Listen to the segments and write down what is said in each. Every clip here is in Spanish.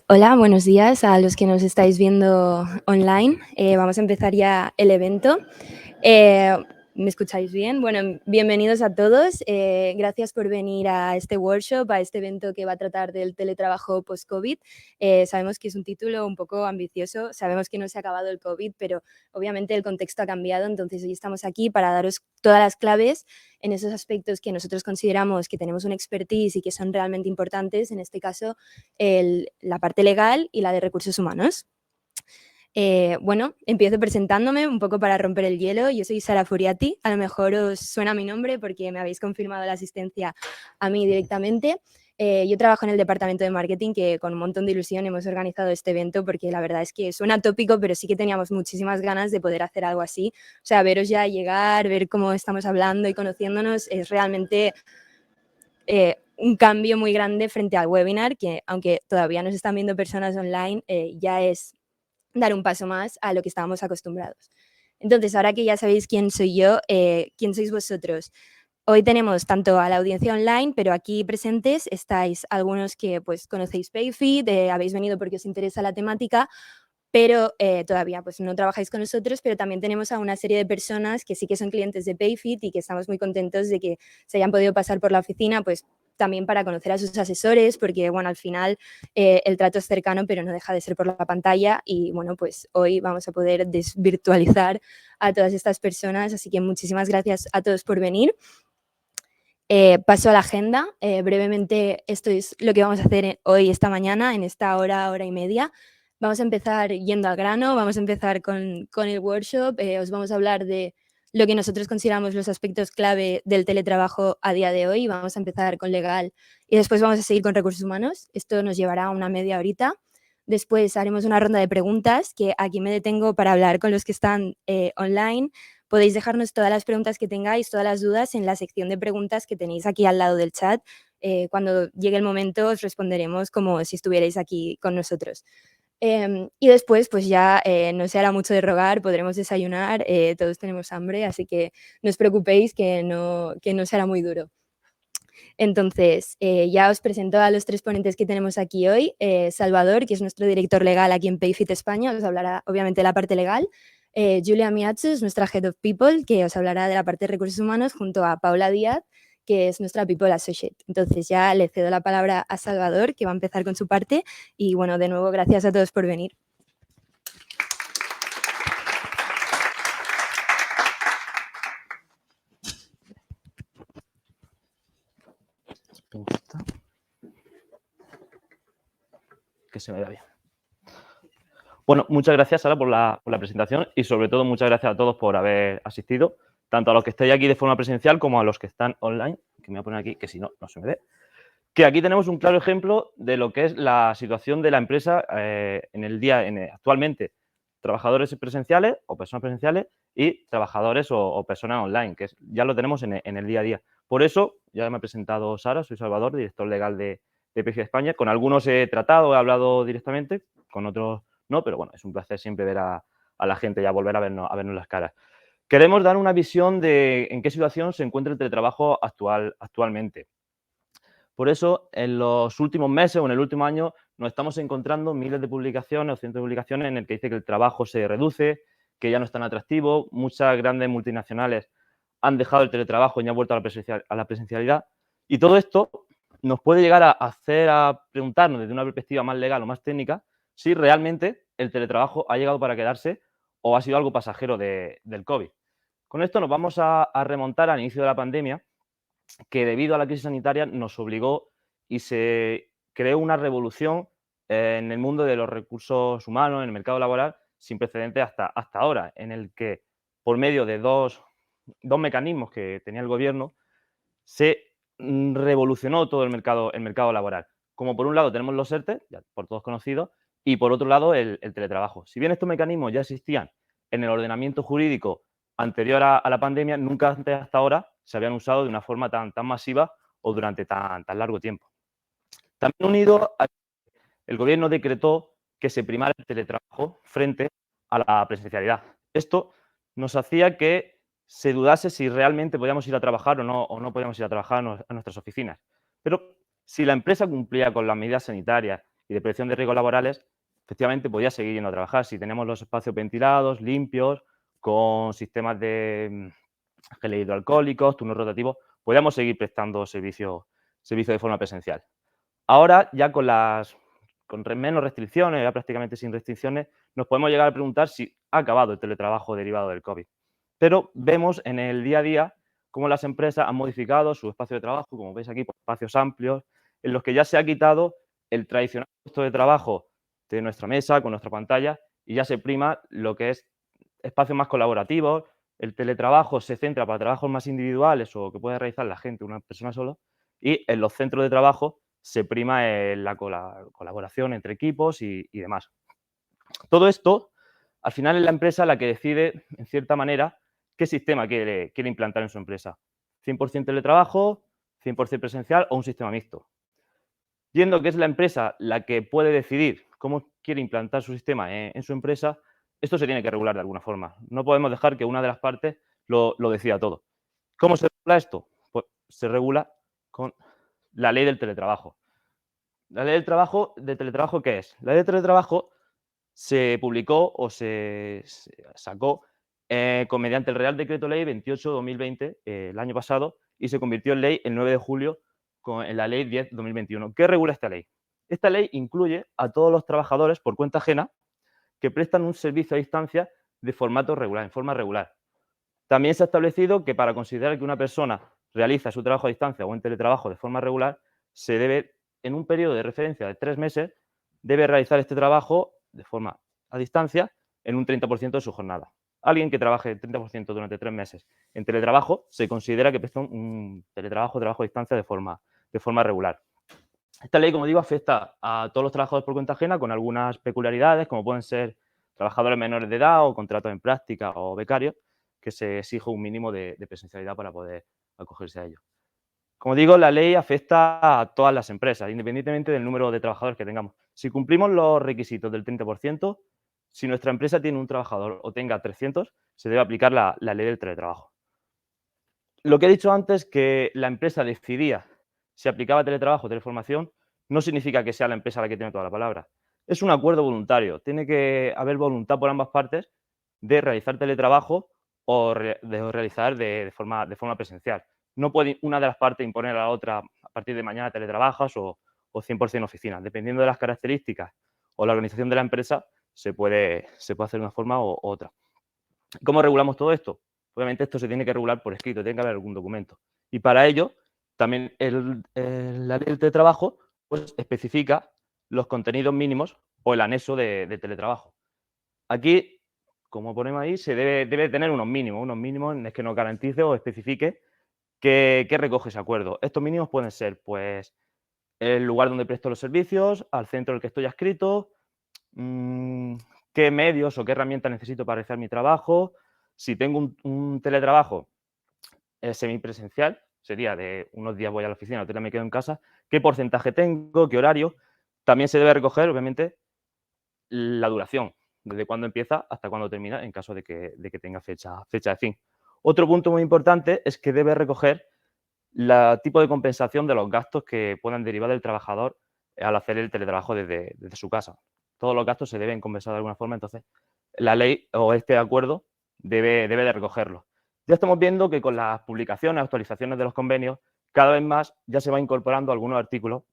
Hola, buenos días a los que nos estáis viendo online. Vamos a empezar ya el evento. ¿Me escucháis bien? Bueno, bienvenidos a todos. Gracias por venir a este workshop, a este evento que va a tratar del teletrabajo post-COVID. Sabemos que es un título un poco ambicioso, sabemos que no se ha acabado el COVID, pero obviamente el contexto ha cambiado, entonces hoy estamos aquí para daros todas las claves en esos aspectos que nosotros consideramos que tenemos un expertise y que son realmente importantes, en este caso la parte legal y la de recursos humanos. Bueno, empiezo presentándome un poco para romper el hielo. Yo soy Sara Furiati, a lo mejor os suena mi nombre porque me habéis confirmado la asistencia a mí directamente. Yo trabajo en el departamento de marketing, que con un montón de ilusión hemos organizado este evento porque la verdad es que suena tópico, pero sí que teníamos muchísimas ganas de poder hacer algo así. O sea, veros ya llegar, ver cómo estamos hablando y conociéndonos es realmente un cambio muy grande frente al webinar, que aunque todavía nos están viendo personas online, ya es dar un paso más a lo que estábamos acostumbrados. Entonces, ahora que ya sabéis quién soy yo, quién sois vosotros. Hoy tenemos tanto a la audiencia online, pero aquí presentes estáis algunos que pues conocéis Payfit, habéis venido porque os interesa la temática, pero todavía pues no trabajáis con nosotros, pero también tenemos a una serie de personas que sí que son clientes de Payfit y que estamos muy contentos de que se hayan podido pasar por la oficina, pues también para conocer a sus asesores, porque bueno, al final el trato es cercano, pero no deja de ser por la pantalla y bueno, pues hoy vamos a poder desvirtualizar a todas estas personas, así que muchísimas gracias a todos por venir. Paso a la agenda. Brevemente, esto es lo que vamos a hacer hoy, esta mañana, en esta hora y media. Vamos a empezar yendo al grano, vamos a empezar con el workshop. Os vamos a hablar de lo que nosotros consideramos los aspectos clave del teletrabajo a día de hoy. Vamos a empezar con legal y después vamos a seguir con recursos humanos. Esto nos llevará una media horita. Después haremos una ronda de preguntas, que aquí me detengo para hablar con los que están online. Podéis dejarnos todas las preguntas que tengáis, todas las dudas en la sección de preguntas que tenéis aquí al lado del chat. Cuando llegue el momento os responderemos como si estuvierais aquí con nosotros. Y después, pues ya no se hará mucho de rogar, podremos desayunar, todos tenemos hambre, así que no os preocupéis que no será muy duro. Entonces, ya os presento a los tres ponentes que tenemos aquí hoy. Salvador, que es nuestro director legal aquí en Payfit España, os hablará obviamente de la parte legal. Julia Miachus, nuestra Head of People, que os hablará de la parte de recursos humanos, junto a Paula Díaz, que es nuestra People Associate. Entonces ya le cedo la palabra a Salvador, que va a empezar con su parte. Y bueno, de nuevo, gracias a todos por venir. Que se me vea bien. Bueno, muchas gracias, Sara, por la presentación y sobre todo muchas gracias a todos por haber asistido, tanto a los que estáis aquí de forma presencial como a los que están online, que me voy a poner aquí, que si no, no se me ve. Que aquí tenemos un claro ejemplo de lo que es la situación de la empresa actualmente. Trabajadores presenciales o personas presenciales y trabajadores o personas online, que ya lo tenemos en el día a día. Por eso, ya me ha presentado Sara, soy Salvador, director legal de Payfit España. Con algunos he tratado, he hablado directamente, con otros no, pero bueno, es un placer siempre ver a la gente, ya volver a vernos las caras. Queremos dar una visión de en qué situación se encuentra el teletrabajo actualmente. Por eso, en los últimos meses o en el último año, nos estamos encontrando miles de publicaciones o cientos de publicaciones en el que dice que el trabajo se reduce, que ya no es tan atractivo. Muchas grandes multinacionales han dejado el teletrabajo y han vuelto a la presencialidad. Y todo esto nos puede llegar a hacer a preguntarnos desde una perspectiva más legal o más técnica si realmente el teletrabajo ha llegado para quedarse o ha sido algo pasajero del COVID. Con esto nos vamos a remontar al inicio de la pandemia, que debido a la crisis sanitaria nos obligó y se creó una revolución en el mundo de los recursos humanos, en el mercado laboral, sin precedentes hasta ahora, en el que por medio de dos mecanismos que tenía el gobierno se revolucionó todo el mercado laboral. Como por un lado tenemos los ERTE, ya por todos conocidos, y por otro lado el teletrabajo. Si bien estos mecanismos ya existían en el ordenamiento jurídico anterior a la pandemia, nunca antes hasta ahora se habían usado de una forma tan masiva o durante tan largo tiempo. También unido a el gobierno decretó que se primara el teletrabajo frente a la presencialidad. Esto nos hacía que se dudase si realmente podíamos ir a trabajar o no podíamos ir a trabajar a nuestras oficinas. Pero si la empresa cumplía con las medidas sanitarias y de prevención de riesgos laborales, efectivamente podía seguir yendo a trabajar. Si tenemos los espacios ventilados, limpios, con sistemas de geles hidroalcohólicos, turnos rotativos, podíamos seguir prestando servicio de forma presencial. Ahora, ya con menos restricciones, ya prácticamente sin restricciones, nos podemos llegar a preguntar si ha acabado el teletrabajo derivado del COVID. Pero vemos en el día a día cómo las empresas han modificado su espacio de trabajo, como veis aquí, por espacios amplios, en los que ya se ha quitado el tradicional puesto de trabajo de nuestra mesa, con nuestra pantalla, y ya se prima lo que es espacios más colaborativos. El teletrabajo se centra para trabajos más individuales o que puede realizar la gente, una persona solo, y en los centros de trabajo se prima la colaboración entre equipos y demás. Todo esto, al final, es la empresa la que decide, en cierta manera, qué sistema quiere implantar en su empresa. 100% teletrabajo, 100% presencial o un sistema mixto. Viendo que es la empresa la que puede decidir cómo quiere implantar su sistema en su empresa, esto se tiene que regular de alguna forma. No podemos dejar que una de las partes lo decida todo. ¿Cómo se regula esto? Pues se regula con la ley del teletrabajo. ¿La ley de teletrabajo qué es? La ley de teletrabajo se publicó o se sacó mediante el Real Decreto Ley 28/2020 el año pasado y se convirtió en ley el 9 de julio en la Ley 10/2021. ¿Qué regula esta ley? Esta ley incluye a todos los trabajadores por cuenta ajena que prestan un servicio a distancia de formato regular, en forma regular. También se ha establecido que para considerar que una persona realiza su trabajo a distancia o en teletrabajo de forma regular, se debe, en un periodo de referencia de 3 meses, debe realizar este trabajo de forma a distancia en un 30% de su jornada. Alguien que trabaje el 30% durante 3 meses en teletrabajo se considera que presta un teletrabajo o trabajo a distancia de forma regular. Esta ley, como digo, afecta a todos los trabajadores por cuenta ajena con algunas peculiaridades, como pueden ser trabajadores menores de edad o contratos en práctica o becarios, que se exige un mínimo de presencialidad para poder acogerse a ello. Como digo, la ley afecta a todas las empresas, independientemente del número de trabajadores que tengamos. Si cumplimos los requisitos del 30%, si nuestra empresa tiene un trabajador o tenga 300, se debe aplicar la ley del teletrabajo. Lo que he dicho antes, que la empresa decidía si aplicaba teletrabajo o teleformación, no significa que sea la empresa la que tiene toda la palabra. Es un acuerdo voluntario. Tiene que haber voluntad por ambas partes de realizar teletrabajo o de realizar de forma presencial. No puede una de las partes imponer a la otra a partir de mañana teletrabajas o 100% oficina. Dependiendo de las características o la organización de la empresa, se puede hacer de una forma u otra. ¿Cómo regulamos todo esto? Obviamente esto se tiene que regular por escrito, tiene que haber algún documento. Y para ello, también la ley de trabajo pues, especifica los contenidos mínimos o el anexo de teletrabajo. Aquí, como ponemos ahí, se debe tener unos mínimos en los que nos garantice o especifique qué recoge ese acuerdo. Estos mínimos pueden ser, pues, el lugar donde presto los servicios, al centro al que estoy adscrito, qué medios o qué herramientas necesito para realizar mi trabajo. Si tengo un teletrabajo semipresencial, sería de unos días voy a la oficina, otros días me quedo en casa, qué porcentaje tengo, qué horario. También se debe recoger, obviamente, la duración, desde cuándo empieza hasta cuándo termina, en caso de que tenga fecha de fin. Otro punto muy importante es que debe recoger el tipo de compensación de los gastos que puedan derivar del trabajador al hacer el teletrabajo desde su casa. Todos los gastos se deben compensar de alguna forma, entonces la ley o este acuerdo debe de recogerlo. Ya estamos viendo que con las publicaciones, actualizaciones de los convenios, cada vez más ya se va incorporando algunos artículos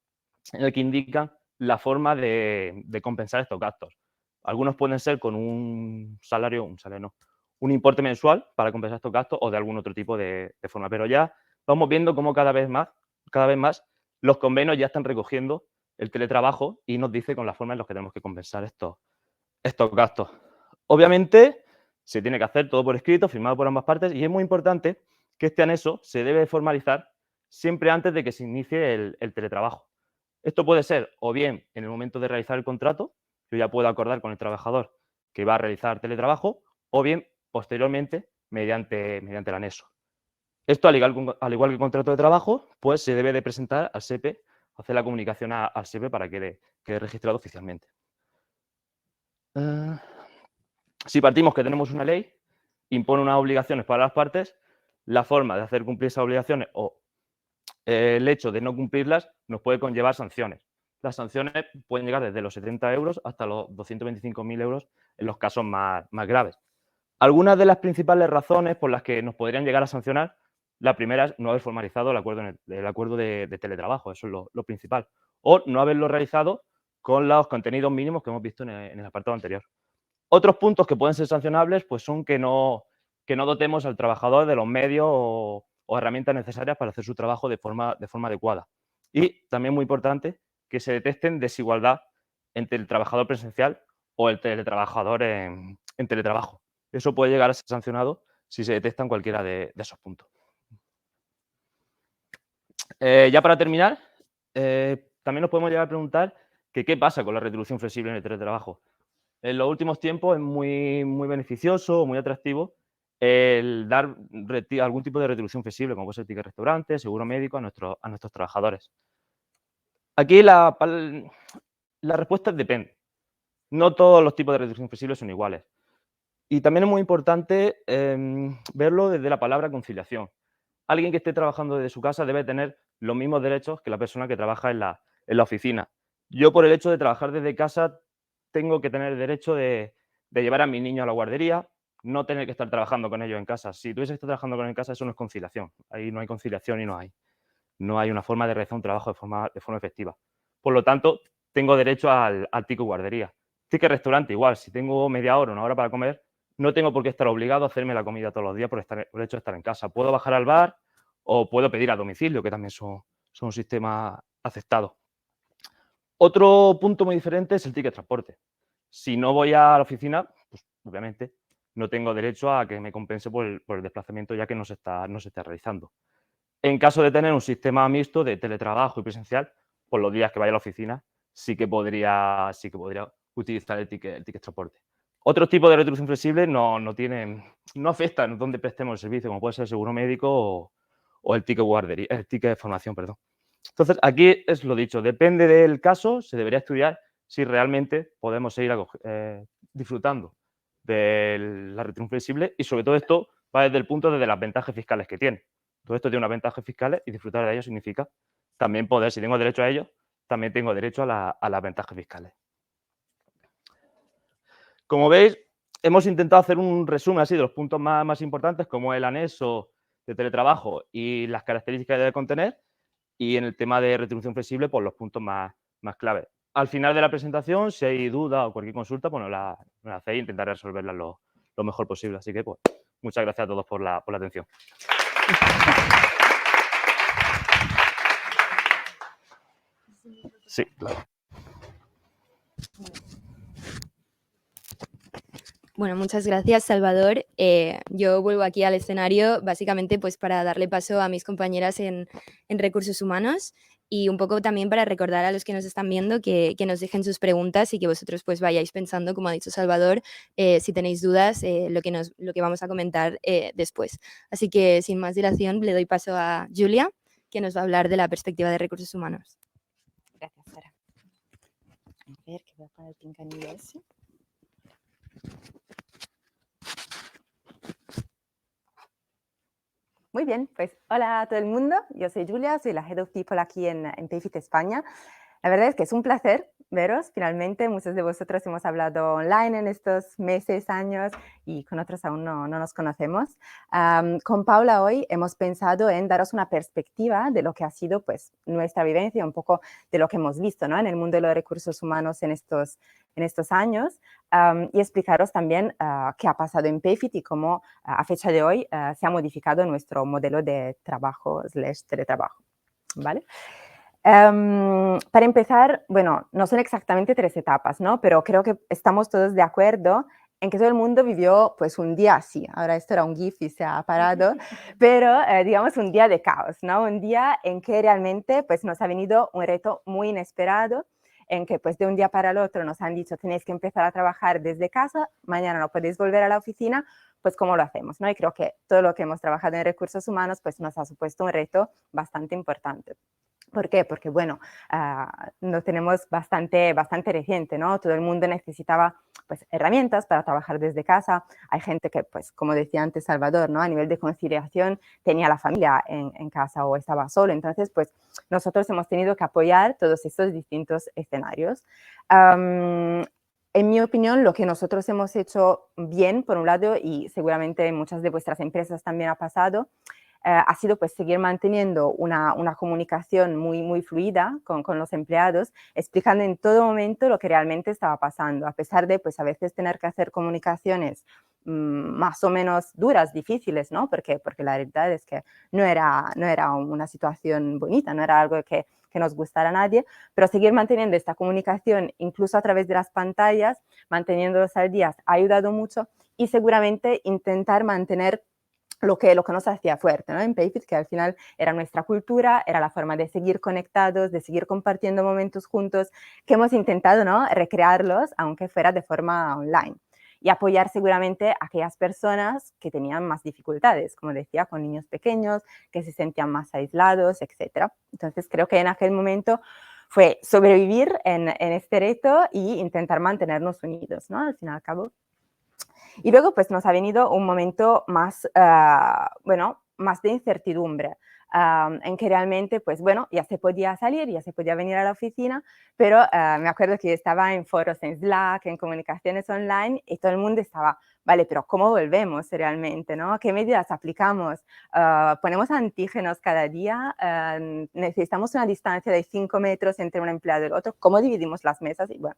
en el que indican la forma de compensar estos gastos. Algunos pueden ser con un importe mensual para compensar estos gastos o de algún otro tipo de forma, pero ya vamos viendo cómo cada vez más los convenios ya están recogiendo el teletrabajo y nos dice con la forma en la que tenemos que compensar estos gastos. Obviamente, se tiene que hacer todo por escrito, firmado por ambas partes, y es muy importante que este anexo se debe formalizar siempre antes de que se inicie el teletrabajo. Esto puede ser o bien en el momento de realizar el contrato, yo ya puedo acordar con el trabajador que va a realizar teletrabajo, o bien posteriormente mediante el anexo. Esto, al igual que el contrato de trabajo, pues se debe de presentar al SEPE, hacer la comunicación al SEPE para que quede registrado oficialmente. Si partimos que tenemos una ley, impone unas obligaciones para las partes, la forma de hacer cumplir esas obligaciones o el hecho de no cumplirlas nos puede conllevar sanciones. las sanciones pueden llegar desde los 70 euros hasta los 225.000 euros en los casos más graves. Algunas de las principales razones por las que nos podrían llegar a sancionar, la primera es no haber formalizado el acuerdo de teletrabajo, eso es lo principal, o no haberlo realizado con los contenidos mínimos que hemos visto en el apartado anterior. Otros puntos que pueden ser sancionables pues son que no dotemos al trabajador de los medios o herramientas necesarias para hacer su trabajo de forma adecuada. Y también muy importante, que se detecten desigualdad entre el trabajador presencial o el teletrabajador en teletrabajo. Eso puede llegar a ser sancionado si se detectan cualquiera de esos puntos. Ya para terminar, también nos podemos llegar a preguntar que qué pasa con la retribución flexible en el teletrabajo. En los últimos tiempos es muy beneficioso, muy atractivo el dar algún tipo de retribución flexible, como puede ser ticket restaurante, seguro médico a nuestros trabajadores. Aquí la respuesta es depende. No todos los tipos de retribución flexible son iguales. Y también es muy importante verlo desde la palabra conciliación. Alguien que esté trabajando desde su casa debe tener los mismos derechos que la persona que trabaja en la oficina. Yo, por el hecho de trabajar desde casa, tengo que tener el derecho de llevar a mi niño a la guardería, no tener que estar trabajando con ellos en casa. Si tuviese que estar trabajando con ellos en casa, eso no es conciliación. Ahí no hay conciliación y no hay una forma de realizar un trabajo de forma efectiva. Por lo tanto, tengo derecho al ticket guardería. Ticket restaurante igual, si tengo media hora, una hora para comer, no tengo por qué estar obligado a hacerme la comida todos los días por el hecho de estar en casa. Puedo bajar al bar o puedo pedir a domicilio, que también son un sistema aceptado. Otro punto muy diferente es el ticket transporte. Si no voy a la oficina, pues obviamente no tengo derecho a que me compense por el desplazamiento, ya que no se está realizando. En caso de tener un sistema mixto de teletrabajo y presencial, por los días que vaya a la oficina, sí que podría utilizar el ticket transporte. Otros tipos de retribución flexible no afectan donde prestemos el servicio, como puede ser el seguro médico o el ticket guardería, el ticket de formación, perdón. Entonces, aquí es lo dicho, depende del caso, se debería estudiar si realmente podemos seguir disfrutando de la retribución flexible y sobre todo esto va desde el punto de las ventajas fiscales que tiene. Todo esto tiene unas ventajas fiscales y disfrutar de ello significa también poder, si tengo derecho a ello, también tengo derecho a las ventajas fiscales. Como veis, hemos intentado hacer un resumen así de los puntos más importantes, como el anexo de teletrabajo y las características que debe contener, y en el tema de retribución flexible, pues los puntos más clave. Al final de la presentación, si hay duda o cualquier consulta, pues nos la hacéis e intentaré resolverla lo mejor posible. Así que, pues, muchas gracias a todos por la atención. Sí, claro. Bueno, muchas gracias, Salvador. Yo vuelvo aquí al escenario básicamente pues para darle paso a mis compañeras en recursos humanos y un poco también para recordar a los que nos están viendo que nos dejen sus preguntas y que vosotros pues vayáis pensando, como ha dicho Salvador, si tenéis dudas, lo que vamos a comentar después. Así que sin más dilación le doy paso a Julia, que nos va a hablar de la perspectiva de recursos humanos. Gracias, Sara. A ver, que voy a poner el pinganillo ese. Muy bien, pues hola a todo el mundo. Yo soy Julia, soy la Head of People aquí en Payfit España. La verdad es que es un placer veros finalmente. Muchos de vosotros hemos hablado online en estos meses, años y con otros aún no nos conocemos. Con Paula hoy hemos pensado en daros una perspectiva de lo que ha sido pues, nuestra vivencia, un poco de lo que hemos visto, ¿no? En el mundo de los recursos humanos en estos años y explicaros también qué ha pasado en Payfit y cómo a fecha de hoy se ha modificado nuestro modelo de trabajo / teletrabajo, ¿vale? Para empezar, bueno, no son exactamente 3 etapas, ¿no? Pero creo que estamos todos de acuerdo en que todo el mundo vivió pues un día así. Ahora esto era un GIF y se ha parado, pero digamos un día de caos, ¿no? Un día en que realmente pues nos ha venido un reto muy inesperado, en que pues de un día para el otro nos han dicho tenéis que empezar a trabajar desde casa, mañana no podéis volver a la oficina, pues cómo lo hacemos, ¿no? Y creo que todo lo que hemos trabajado en recursos humanos pues nos ha supuesto un reto bastante importante. ¿Por qué? Porque, bueno, lo tenemos bastante reciente, ¿no? Todo el mundo necesitaba, pues, herramientas para trabajar desde casa. Hay gente que, pues, como decía antes Salvador, ¿no? A nivel de conciliación tenía la familia en casa o estaba solo. Entonces, pues, nosotros hemos tenido que apoyar todos estos distintos escenarios. En mi opinión, lo que nosotros hemos hecho bien, por un lado, y seguramente en muchas de vuestras empresas también ha pasado, ha sido pues seguir manteniendo una comunicación muy fluida con los empleados, explicando en todo momento lo que realmente estaba pasando, a pesar de pues a veces tener que hacer comunicaciones más o menos duras, difíciles, ¿no? Porque la realidad es que no era una situación bonita, no era algo que nos gustara a nadie, pero seguir manteniendo esta comunicación, incluso a través de las pantallas, manteniéndolos al día, ha ayudado mucho y seguramente intentar mantener lo que nos hacía fuerte, ¿no? En Payfit, que al final era nuestra cultura, era la forma de seguir conectados, de seguir compartiendo momentos juntos, que hemos intentado, ¿no? Recrearlos, aunque fuera de forma online. Y apoyar seguramente a aquellas personas que tenían más dificultades, como decía, con niños pequeños, que se sentían más aislados, etc. Entonces, creo que en aquel momento fue sobrevivir en este reto y intentar mantenernos unidos, ¿no? Al fin y al cabo. Y luego pues nos ha venido un momento más, bueno, más de incertidumbre, en que realmente, pues bueno, ya se podía salir, ya se podía venir a la oficina, pero me acuerdo que yo estaba en foros en Slack, en comunicaciones online, y todo el mundo estaba, vale, pero ¿cómo volvemos realmente, no? ¿Qué medidas aplicamos? ¿Ponemos antígenos cada día? ¿Necesitamos una distancia de 5 metros entre un empleado y el otro? ¿Cómo dividimos las mesas? Y bueno,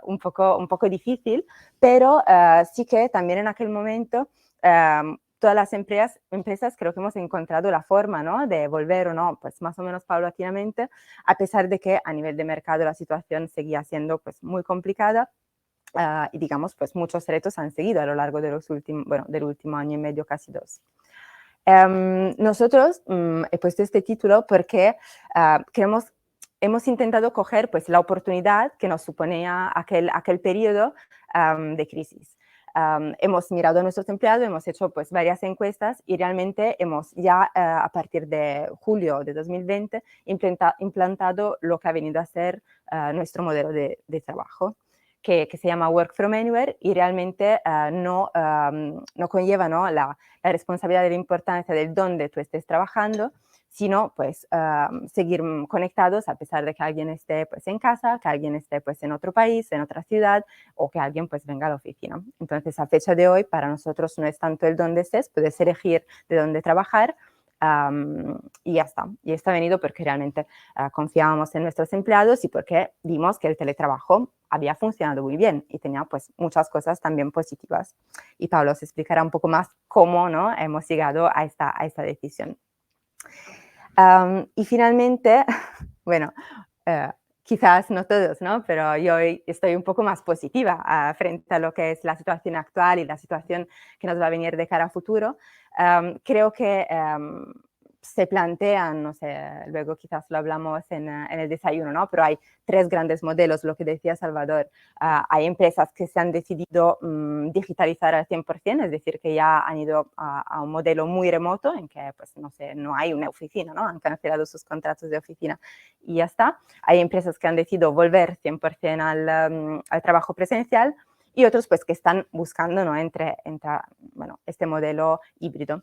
un poco difícil, pero sí que también en aquel momento todas las empresas creo que hemos encontrado la forma, ¿no? De volver o no, pues más o menos paulatinamente, a pesar de que a nivel de mercado la situación seguía siendo pues muy complicada. Y digamos, pues muchos retos han seguido a lo largo de del último año y medio, casi 2. Nosotros he puesto este título porque hemos intentado coger pues, la oportunidad que nos suponía aquel periodo de crisis. Hemos mirado a nuestros empleados, hemos hecho pues, varias encuestas y realmente hemos ya a partir de julio de 2020 implantado lo que ha venido a ser nuestro modelo de trabajo. Que se llama Work from Anywhere y realmente no conlleva, ¿no? La responsabilidad de la importancia del dónde tú estés trabajando, sino pues seguir conectados a pesar de que alguien esté pues en casa, que alguien esté pues en otro país, en otra ciudad o que alguien pues venga a la oficina. Entonces a fecha de hoy para nosotros no es tanto el dónde estés, puedes elegir de dónde trabajar. Y ya está. Y esto ha venido porque realmente confiábamos en nuestros empleados y porque vimos que el teletrabajo había funcionado muy bien y tenía pues muchas cosas también positivas. Y Pablo os explicará un poco más cómo, ¿no? Hemos llegado a esta decisión. Y finalmente, bueno, quizás no todos, ¿no? Pero yo estoy un poco más positiva frente a lo que es la situación actual y la situación que nos va a venir de cara a futuro. Creo que se plantean, no sé, luego quizás lo hablamos en el desayuno, ¿no? Pero hay 3 grandes modelos, lo que decía Salvador. Hay empresas que se han decidido digitalizar al 100%, es decir, que ya han ido a un modelo muy remoto en que, pues, no sé, no hay una oficina, ¿no? Han cancelado sus contratos de oficina y ya está. Hay empresas que han decidido volver 100% al trabajo presencial y otros, pues, que están buscando, ¿no? entre bueno, este modelo híbrido.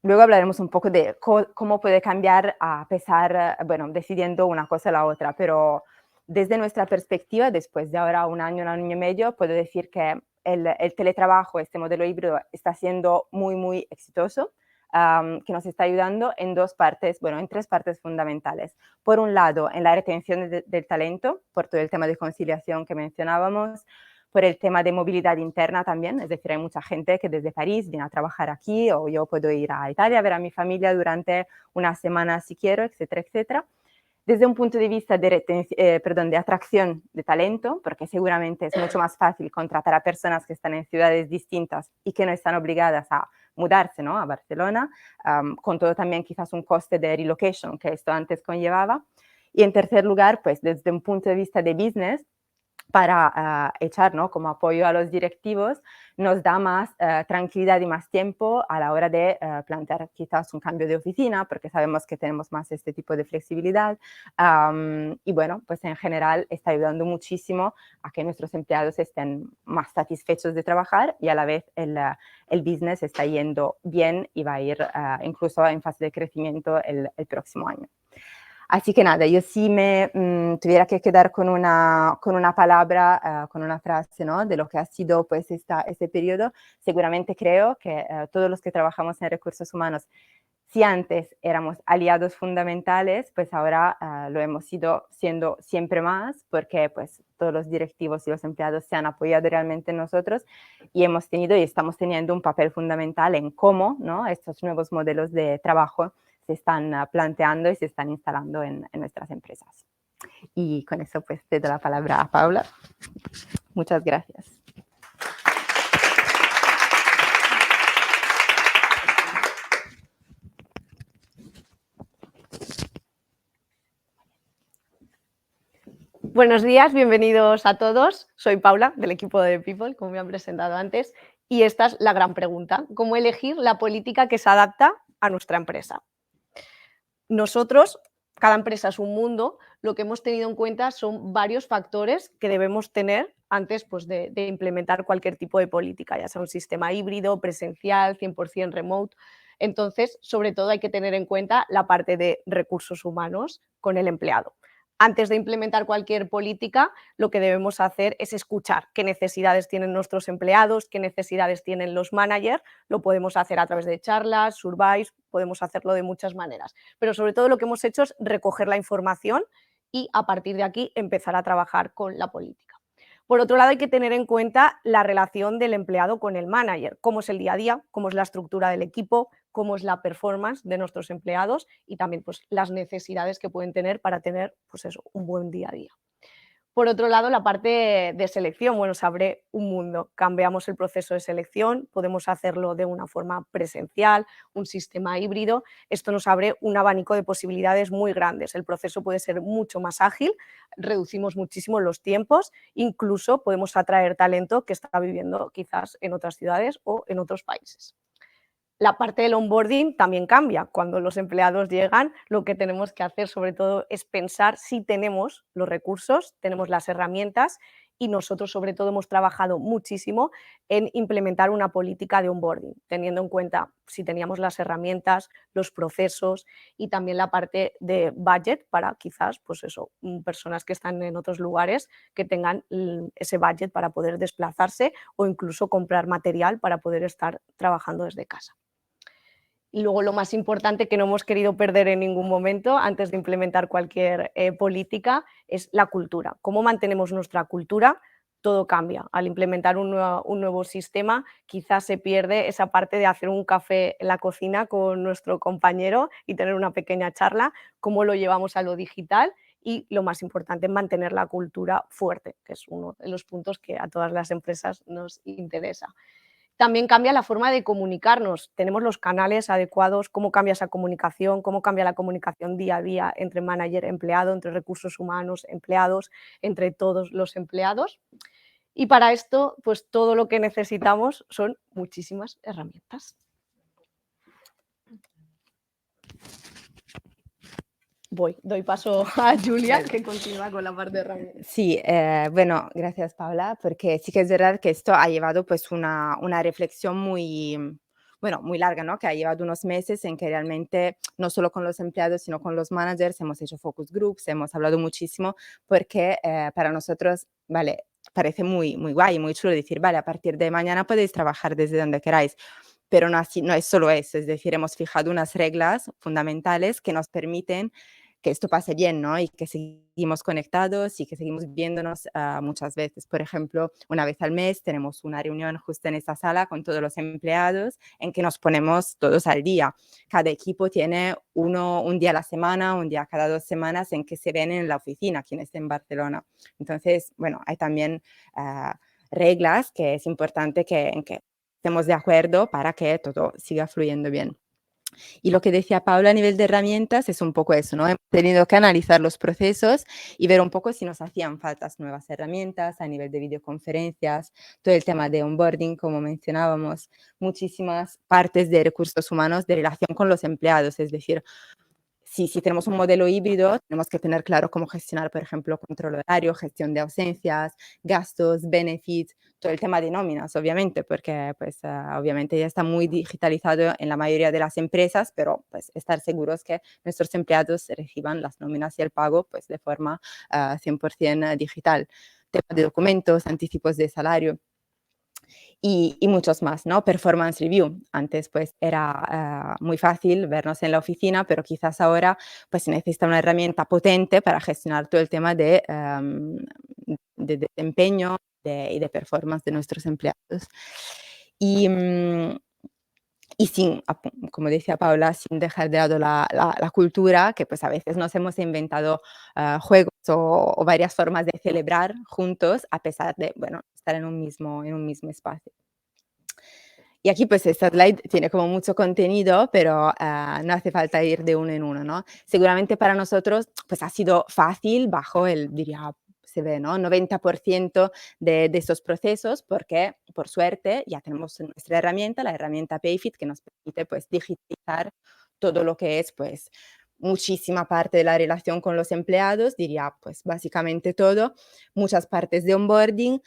Luego hablaremos un poco de cómo puede cambiar a pesar, bueno, decidiendo una cosa o la otra, pero desde nuestra perspectiva, después de ahora un año y medio, puedo decir que el teletrabajo, este modelo híbrido, está siendo muy exitoso, que nos está ayudando en 2 partes, bueno, en 3 partes fundamentales. Por un lado, en la retención del talento, por todo el tema de conciliación que mencionábamos, por el tema de movilidad interna también, es decir, hay mucha gente que desde París viene a trabajar aquí o yo puedo ir a Italia a ver a mi familia durante una semana si quiero, etcétera. Desde un punto de vista de atracción de talento, porque seguramente es mucho más fácil contratar a personas que están en ciudades distintas y que no están obligadas a mudarse, ¿no? A Barcelona, con todo también quizás un coste de relocation que esto antes conllevaba. Y en tercer lugar, pues desde un punto de vista de business, para echar, ¿no?, como apoyo a los directivos, nos da más tranquilidad y más tiempo a la hora de plantear quizás un cambio de oficina, porque sabemos que tenemos más este tipo de flexibilidad. Y bueno, pues en general está ayudando muchísimo a que nuestros empleados estén más satisfechos de trabajar y a la vez el business está yendo bien y va a ir incluso en fase de crecimiento el próximo año. Así que nada, yo sí me tuviera que quedar con una palabra, con una frase, ¿no?, de lo que ha sido pues este periodo. Seguramente creo que todos los que trabajamos en recursos humanos, si antes éramos aliados fundamentales, pues ahora lo hemos ido siendo siempre más, porque pues todos los directivos y los empleados se han apoyado realmente en nosotros y hemos tenido y estamos teniendo un papel fundamental en cómo, ¿no?, estos nuevos modelos de trabajo se están planteando y se están instalando en nuestras empresas. Y con eso pues te doy la palabra a Paula. Muchas gracias. Buenos días, bienvenidos a todos. Soy Paula, del equipo de People, como me han presentado antes, y esta es la gran pregunta: ¿cómo elegir la política que se adapta a nuestra empresa? Nosotros, cada empresa es un mundo, lo que hemos tenido en cuenta son varios factores que debemos tener antes pues, de implementar cualquier tipo de política, ya sea un sistema híbrido, presencial, 100% remote. Entonces, sobre todo hay que tener en cuenta la parte de recursos humanos con el empleado. Antes de implementar cualquier política, lo que debemos hacer es escuchar qué necesidades tienen nuestros empleados, qué necesidades tienen los managers. Lo podemos hacer a través de charlas, surveys, podemos hacerlo de muchas maneras. Pero sobre todo lo que hemos hecho es recoger la información y a partir de aquí empezar a trabajar con la política. Por otro lado, hay que tener en cuenta la relación del empleado con el manager, cómo es el día a día, cómo es la estructura del equipo, cómo es la performance de nuestros empleados y también pues, las necesidades que pueden tener para tener pues eso, un buen día a día. Por otro lado, la parte de selección, bueno, se abre un mundo. Cambiamos el proceso de selección, podemos hacerlo de una forma presencial, un sistema híbrido. Esto nos abre un abanico de posibilidades muy grandes. El proceso puede ser mucho más ágil, reducimos muchísimo los tiempos, incluso podemos atraer talento que está viviendo quizás en otras ciudades o en otros países. La parte del onboarding también cambia. Cuando los empleados llegan, lo que tenemos que hacer sobre todo es pensar si tenemos los recursos, tenemos las herramientas y nosotros sobre todo hemos trabajado muchísimo en implementar una política de onboarding, teniendo en cuenta si teníamos las herramientas, los procesos y también la parte de budget para quizás, pues eso, personas que están en otros lugares que tengan ese budget para poder desplazarse o incluso comprar material para poder estar trabajando desde casa. Y luego lo más importante que no hemos querido perder en ningún momento antes de implementar cualquier política es la cultura. ¿Cómo mantenemos nuestra cultura? Todo cambia. Al implementar un nuevo sistema, quizás se pierde esa parte de hacer un café en la cocina con nuestro compañero y tener una pequeña charla, cómo lo llevamos a lo digital y lo más importante, mantener la cultura fuerte, que es uno de los puntos que a todas las empresas nos interesa. También cambia la forma de comunicarnos. Tenemos los canales adecuados, cómo cambia esa comunicación, cómo cambia la comunicación día a día entre manager, empleado, entre recursos humanos, empleados, entre todos los empleados. Y para esto, pues todo lo que necesitamos son muchísimas herramientas. Doy paso a Julia, que continúa con la parte de herramientas. Sí, bueno, gracias Paula, porque sí que es verdad que esto ha llevado pues una reflexión muy, bueno, muy larga, ¿no? Que ha llevado unos meses en que realmente no solo con los empleados, sino con los managers hemos hecho focus groups, hemos hablado muchísimo, porque para nosotros, vale, parece muy, muy guay, muy chulo decir, vale, a partir de mañana podéis trabajar desde donde queráis. Pero no, así, no es solo eso, es decir, hemos fijado unas reglas fundamentales que nos permiten que esto pase bien, ¿no? Y que seguimos conectados y que seguimos viéndonos muchas veces. Por ejemplo, una vez al mes tenemos una reunión justo en esta sala con todos los empleados en que nos ponemos todos al día. Cada equipo tiene un día a la semana, un día cada 2 semanas en que se ven en la oficina, quien esté en Barcelona. Entonces, bueno, hay también reglas que es importante en que estemos de acuerdo para que todo siga fluyendo bien. Y lo que decía Paula a nivel de herramientas es un poco eso, ¿no? Hemos tenido que analizar los procesos y ver un poco si nos hacían faltas nuevas herramientas a nivel de videoconferencias, todo el tema de onboarding, como mencionábamos, muchísimas partes de recursos humanos de relación con los empleados, es decir, si tenemos un modelo híbrido, tenemos que tener claro cómo gestionar, por ejemplo, control horario, gestión de ausencias, gastos, benefits, todo el tema de nóminas, obviamente, porque pues, obviamente ya está muy digitalizado en la mayoría de las empresas, pero pues, estar seguros que nuestros empleados reciban las nóminas y el pago pues, de forma 100% digital. Tema de documentos, anticipos de salario. Y muchos más, ¿no? Performance review. Antes, pues, era muy fácil vernos en la oficina, pero quizás ahora, pues, se necesita una herramienta potente para gestionar todo el tema de desempeño y de performance de nuestros empleados. Y sin, como decía Paula, sin dejar de lado la cultura, que pues a veces nos hemos inventado juegos o varias formas de celebrar juntos, a pesar de, bueno, estar en un mismo espacio. Y aquí pues esta slide tiene como mucho contenido, pero no hace falta ir de uno en uno, ¿no? Seguramente para nosotros pues ha sido fácil bajo diría, se ve, ¿no? 90% de estos procesos, porque por suerte ya tenemos nuestra herramienta, la herramienta Payfit, que nos permite pues digitalizar todo lo que es pues muchísima parte de la relación con los empleados, diría pues básicamente todo, muchas partes de onboarding,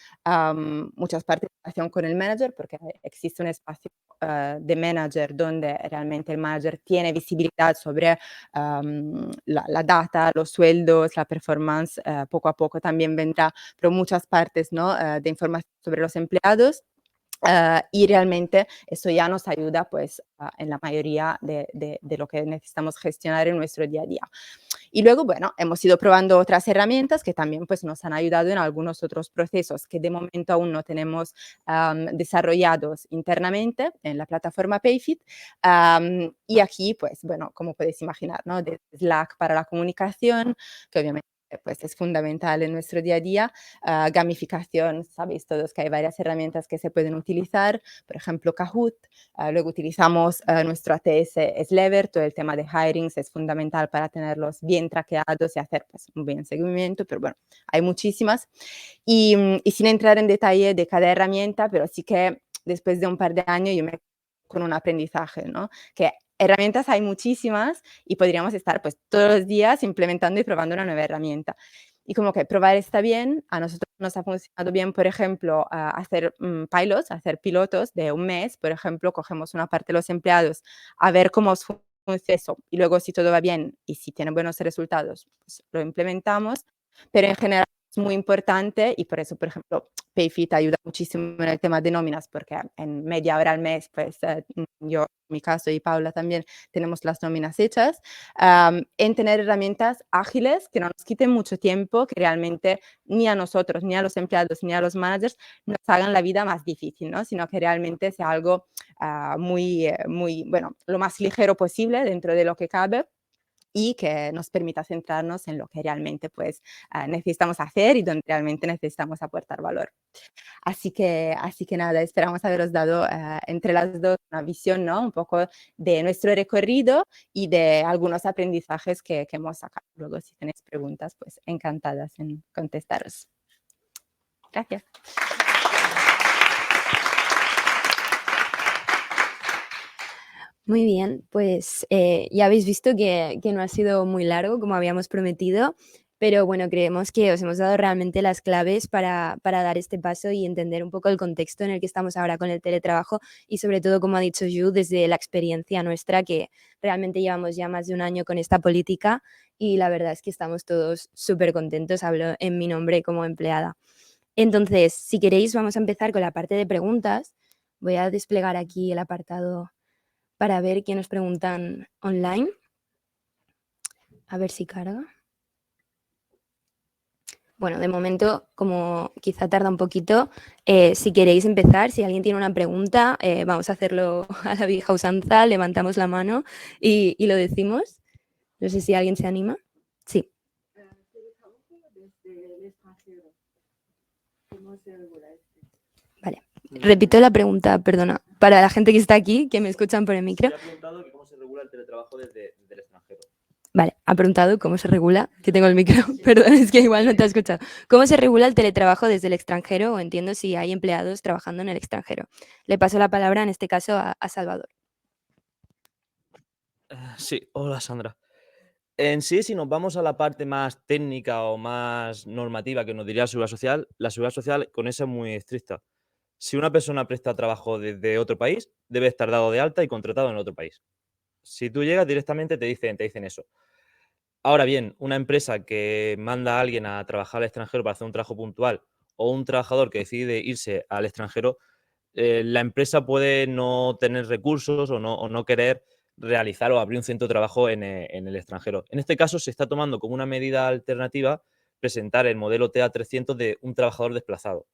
muchas partes de relación con el manager, porque existe un espacio de manager donde realmente el manager tiene visibilidad sobre la data, los sueldos, la performance, poco a poco también vendrá, pero muchas partes, ¿no? De información sobre los empleados. Y realmente eso ya nos ayuda pues en la mayoría de lo que necesitamos gestionar en nuestro día a día. Y luego, bueno, hemos ido probando otras herramientas que también pues, nos han ayudado en algunos otros procesos que de momento aún no tenemos desarrollados internamente en la plataforma Payfit. Y aquí, pues, bueno, como podéis imaginar, ¿no? De Slack para la comunicación, que obviamente pues es fundamental en nuestro día a día. Gamificación, sabéis todos que hay varias herramientas que se pueden utilizar, por ejemplo Kahoot. Luego utilizamos nuestro ATS Slever, todo el tema de hirings es fundamental para tenerlos bien traqueados y hacer pues, un buen seguimiento, pero bueno, hay muchísimas. Y sin entrar en detalle de cada herramienta, pero sí que después de un par de años yo me con un aprendizaje, ¿no? Que herramientas hay muchísimas y podríamos estar pues todos los días implementando y probando una nueva herramienta. Y como que probar está bien, a nosotros nos ha funcionado bien, por ejemplo, hacer pilots, hacer pilotos de un mes, por ejemplo, cogemos una parte de los empleados a ver cómo funciona eso y luego si todo va bien y si tiene buenos resultados, pues lo implementamos, pero en general es muy importante y por eso, por ejemplo, Payfit ayuda muchísimo en el tema de nóminas, porque en media hora al mes, pues yo, en mi caso y Paula también, tenemos las nóminas hechas, en tener herramientas ágiles que no nos quiten mucho tiempo, que realmente ni a nosotros, ni a los empleados, ni a los managers nos hagan la vida más difícil, ¿no? Sino que realmente sea algo muy, bueno, lo más ligero posible dentro de lo que cabe y que nos permita centrarnos en lo que realmente pues, necesitamos hacer y donde realmente necesitamos aportar valor. Así que nada, esperamos haberos dado entre las dos una visión, ¿no? Un poco de nuestro recorrido y de algunos aprendizajes que hemos sacado. Luego, si tenéis preguntas, pues encantadas en contestaros. Gracias. Muy bien, pues ya habéis visto que no ha sido muy largo como habíamos prometido, pero bueno, creemos que os hemos dado realmente las claves para dar este paso y entender un poco el contexto en el que estamos ahora con el teletrabajo y sobre todo, como ha dicho Ju, desde la experiencia nuestra, que realmente llevamos ya más de un año con esta política y la verdad es que estamos todos súper contentos, hablo en mi nombre como empleada. Entonces, si queréis, vamos a empezar con la parte de preguntas. Voy a desplegar aquí el apartado para ver qué nos preguntan online. A ver si carga. Bueno, de momento, como quizá tarda un poquito, si queréis empezar, si alguien tiene una pregunta, vamos a hacerlo a la vieja usanza, levantamos la mano y lo decimos. No sé si alguien se anima. Sí. Vale. Repito la pregunta, perdona. Para la gente que está aquí, que me escuchan por el micro. Se ha preguntado que cómo se regula teletrabajo desde el extranjero. Vale, ha preguntado cómo se regula, que tengo el micro, perdón, es que igual no te has escuchado. ¿Cómo se regula el teletrabajo desde el extranjero? O entiendo si hay empleados trabajando en el extranjero. Le paso la palabra en este caso a Salvador. Sí, hola Sandra. En sí, si nos vamos a la parte más técnica o más normativa que nos diría la seguridad social con esa es muy estricta. Si una persona presta trabajo desde otro país, debe estar dado de alta y contratado en otro país. Si tú llegas directamente te dicen eso. Ahora bien, una empresa que manda a alguien a trabajar al extranjero para hacer un trabajo puntual o un trabajador que decide irse al extranjero, la empresa puede no tener recursos o no querer realizar o abrir un centro de trabajo en el extranjero. En este caso, se está tomando como una medida alternativa presentar el modelo TA300 de un trabajador desplazado.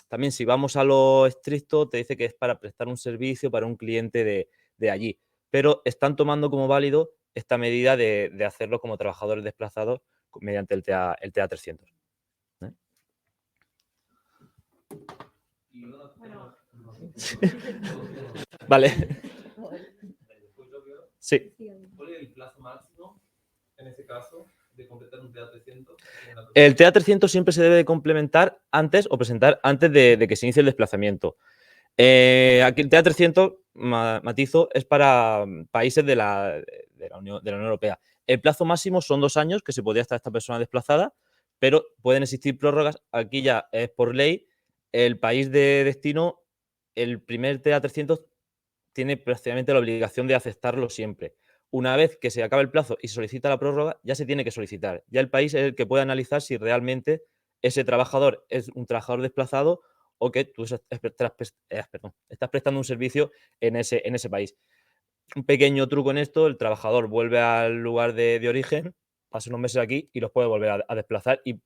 También, si vamos a lo estricto, te dice que es para prestar un servicio para un cliente de allí. Pero están tomando como válido esta medida de hacerlo como trabajadores desplazados mediante el TA300. ¿Eh? Vale. Sí. ¿Cuál es el plazo máximo, en ese caso, de completar un TA300? El TA300 siempre se debe de complementar antes o presentar antes de que se inicie el desplazamiento. Aquí el TA300, matizo, es para países de la Unión Europea. El plazo máximo son 2 años que se podría estar esta persona desplazada, pero pueden existir prórrogas. Aquí ya es por ley. El país de destino, el primer TA300 tiene prácticamente la obligación de aceptarlo siempre. Una vez que se acaba el plazo y se solicita la prórroga, ya se tiene que solicitar. Ya el país es el que puede analizar si realmente ese trabajador es un trabajador desplazado o que tú estás prestando un servicio en ese país. Un pequeño truco en esto, el trabajador vuelve al lugar de origen, pasa unos meses aquí y los puede volver a desplazar y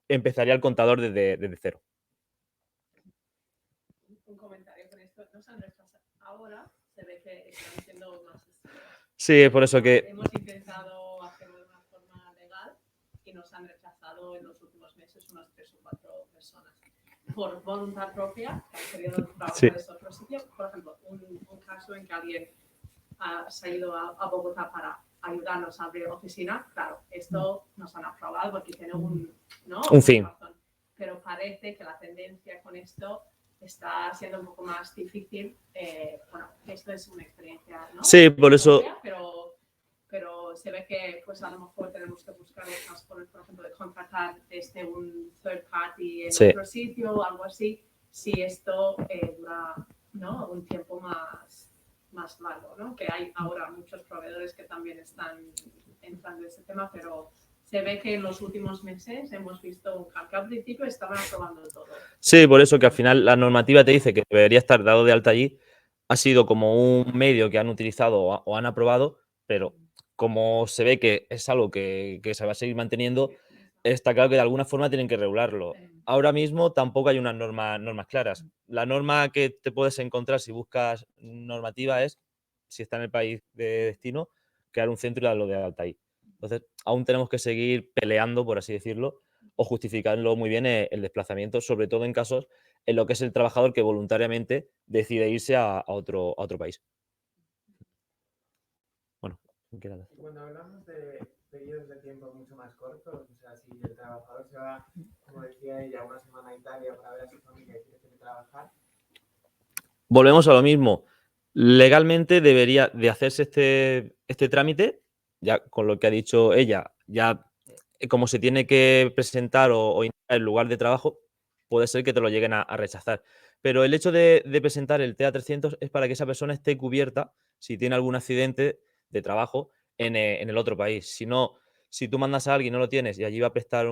empezaría el contador desde cero. Un comentario con esto. Nos han rechazado. Ahora se ve que están siendo más estrictos. Sí, es por eso que... Hemos intentado hacerlo de una forma legal y nos han rechazado en los últimos meses unas 3 o 4 personas. Por voluntad propia, que han querido trabajar Sí. en otro sitio. Por ejemplo, un caso en que alguien se ha ido a Bogotá para ayudarnos a abrir oficina. Claro, esto nos han aprobado porque tiene un fin. razón. Pero parece que la tendencia con esto está siendo un poco más difícil. Bueno, esto es una experiencia, ¿no? Sí, por eso... Propia, pero se ve que pues a lo mejor tenemos que buscar otras formas, por ejemplo, de contratar desde un third party en Sí. otro sitio o algo así, si esto dura, ¿no?, un tiempo más largo, ¿no? Que hay ahora muchos proveedores que también están entrando en ese tema, pero se ve que en los últimos meses hemos visto un cambio. Al principio estaban aprobando todo. Sí, por eso que al final la normativa te dice que debería estar dado de alta allí. Ha sido como un medio que han utilizado o han aprobado, pero como se ve que es algo que se va a seguir manteniendo, está claro que de alguna forma tienen que regularlo. Ahora mismo tampoco hay unas normas claras. La norma que te puedes encontrar si buscas normativa es, si está en el país de destino, crear un centro y darlo de alta ahí. Entonces, aún tenemos que seguir peleando, por así decirlo, o justificando muy bien el desplazamiento, sobre todo en casos en lo que es el trabajador que voluntariamente decide irse a otro país. Bueno, queda. Cuando hablamos de periodos de tiempo mucho más cortos, o sea, si el trabajador se va, como decía ella, una semana a Italia para ver a su familia y quiere teletrabajar. Volvemos a lo mismo. Legalmente debería de hacerse este trámite, ya con lo que ha dicho ella, ya como se tiene que presentar o indicar el lugar de trabajo, puede ser que te lo lleguen a rechazar. Pero el hecho de presentar el TA300 es para que esa persona esté cubierta si tiene algún accidente de trabajo en el otro país. Si no, si tú mandas a alguien y no lo tienes y allí va a prestar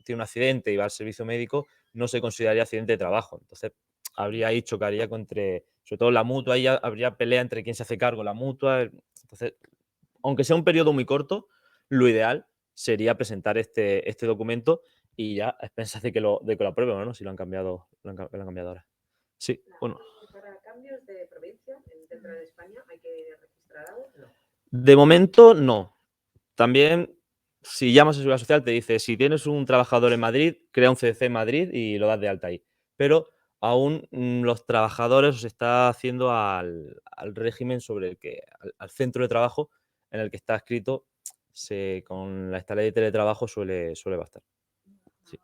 tiene un accidente y va al servicio médico, no se consideraría accidente de trabajo. Entonces, habría ahí chocaría entre, sobre todo la mutua, ahí habría pelea entre quién se hace cargo, la mutua. Entonces, aunque sea un periodo muy corto, lo ideal sería presentar este documento y ya a expensas de que lo aprueben, ¿no? Si lo han cambiado, lo han cambiado ahora. Sí, bueno. ¿Para cambios de provincia dentro de España hay que registrar algo? No. De momento, no. También, si llamas a Seguridad Social, te dice, si tienes un trabajador en Madrid, crea un CDC en Madrid y lo das de alta ahí. Pero aún los trabajadores os está haciendo al régimen sobre el que, al centro de trabajo en el que está escrito, con esta ley de teletrabajo suele bastar. Sí.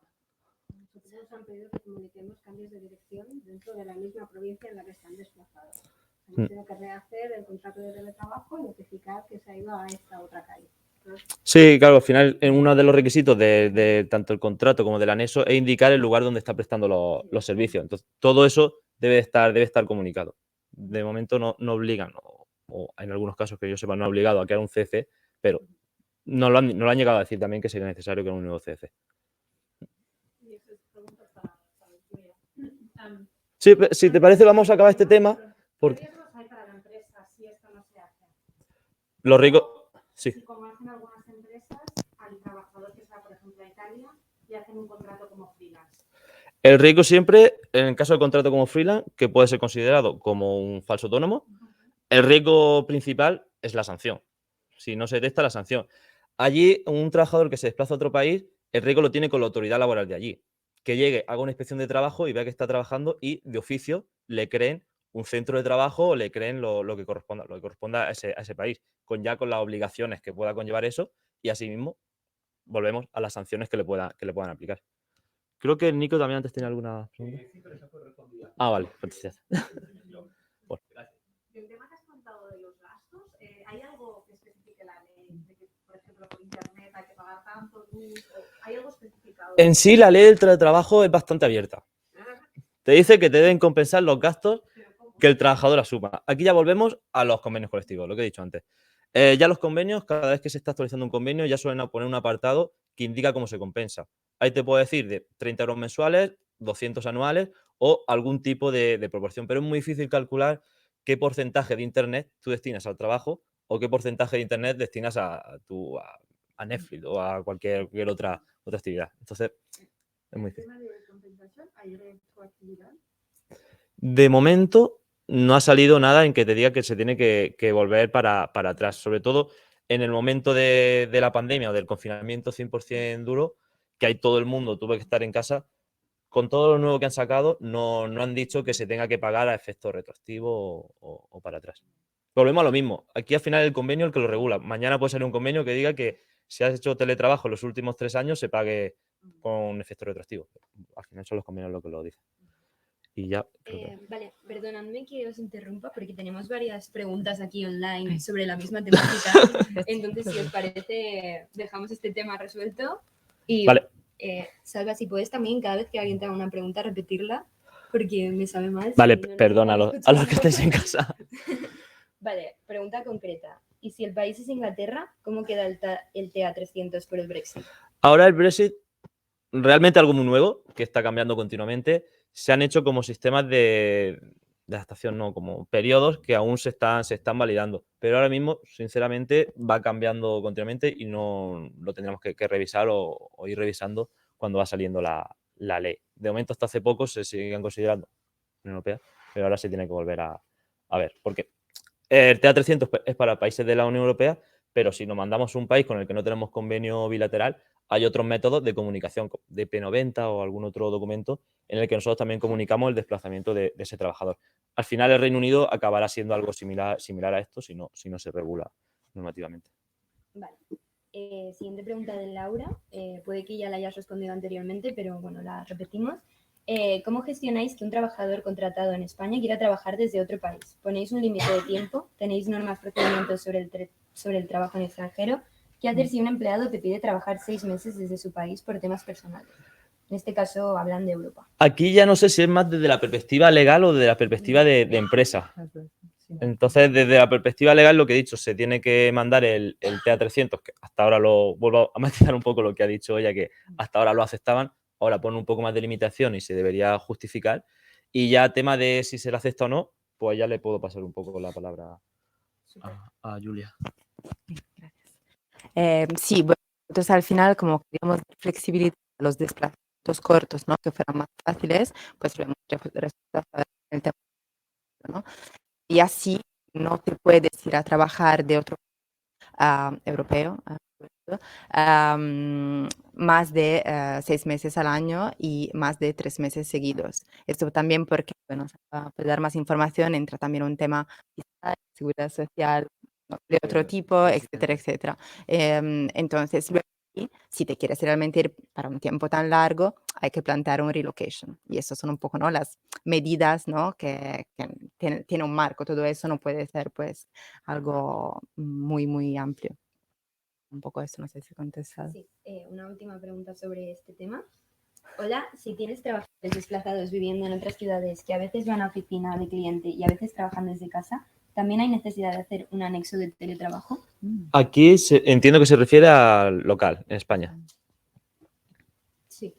Nosotros nos han pedido que comuniquemos cambios de dirección dentro de la misma provincia en la que están desplazados. Hemos tenido que rehacer el contrato de teletrabajo y notificar que se ha ido a esta otra calle. Sí, claro, al final uno de los requisitos de tanto el contrato como del anexo es indicar el lugar donde está prestando los servicios. Entonces, todo eso debe estar comunicado. De momento no obligan, o en algunos casos que yo sepa, no ha obligado a crear un CC, pero no lo han llegado a decir también que sería necesario crear un nuevo CC. Y eso es pregunta para Julia. Sí, si te parece, vamos a acabar este tema. ¿Qué Porque riesgos hay para la empresa si esto no se hace? los ricos. Sí. Si, como hacen algunas empresas, al trabajador que se va, por ejemplo, a Italia y hacen un contrato como freelance. El riesgo siempre, en el caso del contrato como freelance, que puede ser considerado como un falso autónomo, el riesgo principal es la sanción. Si no se detecta la sanción. Allí, un trabajador que se desplaza a otro país, el riesgo lo tiene con la autoridad laboral de allí. Que llegue, haga una inspección de trabajo y vea que está trabajando y de oficio le creen un centro de trabajo o le creen lo que corresponda a ese país, con las obligaciones que pueda conllevar eso y asimismo volvemos a las sanciones que le puedan aplicar. Creo que Nico también antes tenía alguna pregunta. Sí, pero esa fue respondida. Ah, vale, gracias. El tema que has contado de los gastos, ¿hay algo que especifique la ley? De que, por ejemplo, por internet hay que pagar tanto, luz, ¿hay algo especificado? En sí, la ley del teletrabajo es bastante abierta. Te dice que te deben compensar los gastos que el trabajador asuma. Aquí ya volvemos a los convenios colectivos, lo que he dicho antes. Ya los convenios, cada vez que se está actualizando un convenio, ya suelen poner un apartado que indica cómo se compensa. Ahí te puedo decir de 30 euros mensuales, 200 anuales o algún tipo de proporción, pero es muy difícil calcular qué porcentaje de internet tú destinas al trabajo o qué porcentaje de internet destinas a Netflix o a cualquier otra actividad. Entonces, es muy difícil. ¿El tema de compensación hay retroactividad? De momento no ha salido nada en que te diga que se tiene que volver para atrás, sobre todo en el momento de la pandemia o del confinamiento 100% duro, que ahí todo el mundo tuvo que estar en casa. Con todo lo nuevo que han sacado, no han dicho que se tenga que pagar a efecto retroactivo o para atrás. Volvemos a lo mismo. Aquí al final el convenio es el que lo regula. Mañana puede salir un convenio que diga que si has hecho teletrabajo en los últimos 3 años se pague con efecto retroactivo. Al final son los convenios lo que lo dicen. Y ya. Vale, perdonadme que os interrumpa porque tenemos varias preguntas aquí online sobre la misma temática. Entonces, si os parece, dejamos este tema resuelto. Y, vale. Salva, si puedes también, cada vez que alguien te haga una pregunta, repetirla, porque me sabe mal. Vale, si no perdona a los que estáis en casa. Vale, pregunta concreta. ¿Y si el país es Inglaterra, cómo queda el TA300 por el Brexit? Ahora el Brexit, realmente algo muy nuevo, que está cambiando continuamente. Se han hecho como sistemas de adaptación, no, como periodos que aún se están validando. Pero ahora mismo, sinceramente, va cambiando continuamente y no lo tendremos que revisar o ir revisando cuando va saliendo la ley. De momento, hasta hace poco se siguen considerando Unión Europea, pero ahora se tiene que volver a ver. Porque el TA300 es para países de la Unión Europea, pero si nos mandamos un país con el que no tenemos convenio bilateral, hay otros métodos de comunicación, de P90 o algún otro documento en el que nosotros también comunicamos el desplazamiento de ese trabajador. Al final, el Reino Unido acabará siendo algo similar a esto si no se regula normativamente. Vale. Siguiente pregunta de Laura. Puede que ya la hayas respondido anteriormente, pero bueno, la repetimos. ¿Cómo gestionáis que un trabajador contratado en España quiera trabajar desde otro país? ¿Ponéis un límite de tiempo? ¿Tenéis normas, procedimientos sobre el trabajo en extranjero? ¿Qué hacer si un empleado te pide trabajar 6 meses desde su país por temas personales? En este caso hablan de Europa. Aquí ya no sé si es más desde la perspectiva legal o desde la perspectiva de empresa. Entonces, desde la perspectiva legal, lo que he dicho, se tiene que mandar el TA300, que hasta ahora lo vuelvo a matizar un poco lo que ha dicho ella, que hasta ahora lo aceptaban, ahora pone un poco más de limitación y se debería justificar. Y ya tema de si se le acepta o no, pues ya le puedo pasar un poco la palabra a Julia. Gracias. Sí, bueno, entonces al final como queríamos flexibilidad a los desplazamientos cortos, ¿no? Que fueran más fáciles, pues lo hemos resultado en el tema, ¿no? Y así no te puedes ir a trabajar de otro europeo más de 6 meses al año y más de 3 meses seguidos. Esto también porque, bueno, para dar más información entra también un tema de seguridad social, de otro tipo, etcétera, etcétera. Entonces, luego, si te quieres realmente ir para un tiempo tan largo, hay que plantear un relocation. Y eso son un poco, ¿no?, las medidas, ¿no?, que tiene un marco. Todo eso no puede ser, pues, algo muy, muy amplio. Un poco eso, no sé si he contestado. Sí, una última pregunta sobre este tema. Hola, si tienes trabajadores desplazados viviendo en otras ciudades que a veces van a oficina de cliente y a veces trabajan desde casa, ¿también hay necesidad de hacer un anexo de teletrabajo? Aquí entiendo que se refiere al local, en España. Sí,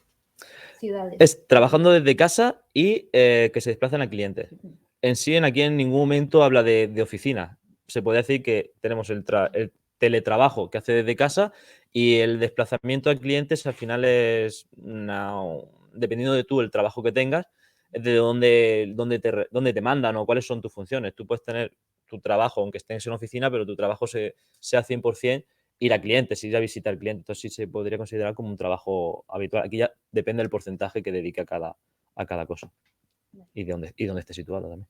ciudades. Es trabajando desde casa y que se desplazan a clientes. En sí, aquí en ningún momento habla de oficina. Se puede decir que tenemos el teletrabajo que hace desde casa y el desplazamiento a clientes al final es, dependiendo de tú, el trabajo que tengas, es de dónde te mandan o cuáles son tus funciones. Tú puedes tener tu trabajo, aunque estés en oficina, pero tu trabajo sea 100% ir a clientes, ir a visitar clientes. Entonces sí se podría considerar como un trabajo habitual. Aquí ya depende del porcentaje que dedique a cada cosa y dónde esté situado también.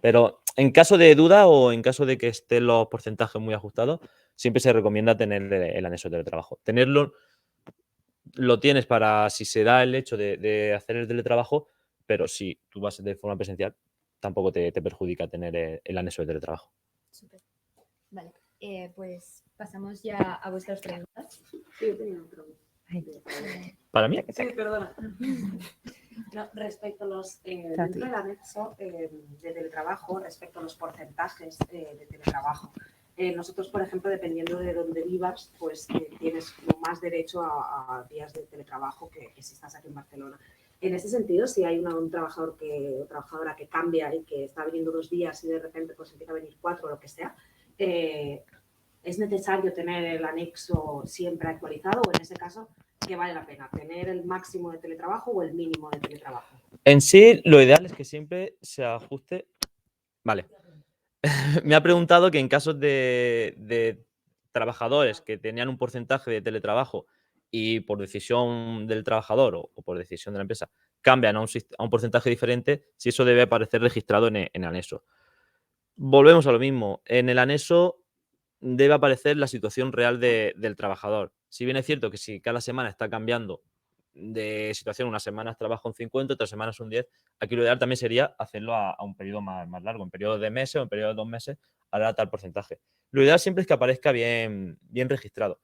Pero en caso de duda o en caso de que estén los porcentajes muy ajustados, siempre se recomienda tener el anexo de teletrabajo. Tenerlo lo tienes para si se da el hecho de hacer el teletrabajo, pero si tú vas de forma presencial, tampoco te perjudica tener el anexo de teletrabajo. Súper. Vale, pues pasamos ya a vuestras preguntas. Sí, yo tenía una pregunta. ¿Para mí? Sí, perdona. No, respecto a los, dentro del anexo de teletrabajo, respecto a los porcentajes de teletrabajo, nosotros, por ejemplo, dependiendo de dónde vivas, pues tienes como más derecho a días de teletrabajo que si estás aquí en Barcelona. En ese sentido, si hay un trabajador o trabajadora que cambia y que está viniendo 2 días y de repente pues empieza a venir 4 o lo que sea, ¿es necesario tener el anexo siempre actualizado o en ese caso qué vale la pena? ¿Tener el máximo de teletrabajo o el mínimo de teletrabajo? En sí, lo ideal es que siempre se ajuste. Vale. Me ha preguntado que en casos de trabajadores que tenían un porcentaje de teletrabajo y por decisión del trabajador o por decisión de la empresa cambian a un porcentaje diferente, si eso debe aparecer registrado en el anexo. Volvemos a lo mismo. En el anexo debe aparecer la situación real del trabajador. Si bien es cierto que si cada semana está cambiando de situación, unas semanas trabaja un 50, otras semanas un 10, aquí lo ideal también sería hacerlo a un periodo más largo, en periodo de meses o en periodo de 2 meses, hará tal porcentaje. Lo ideal siempre es que aparezca bien registrado.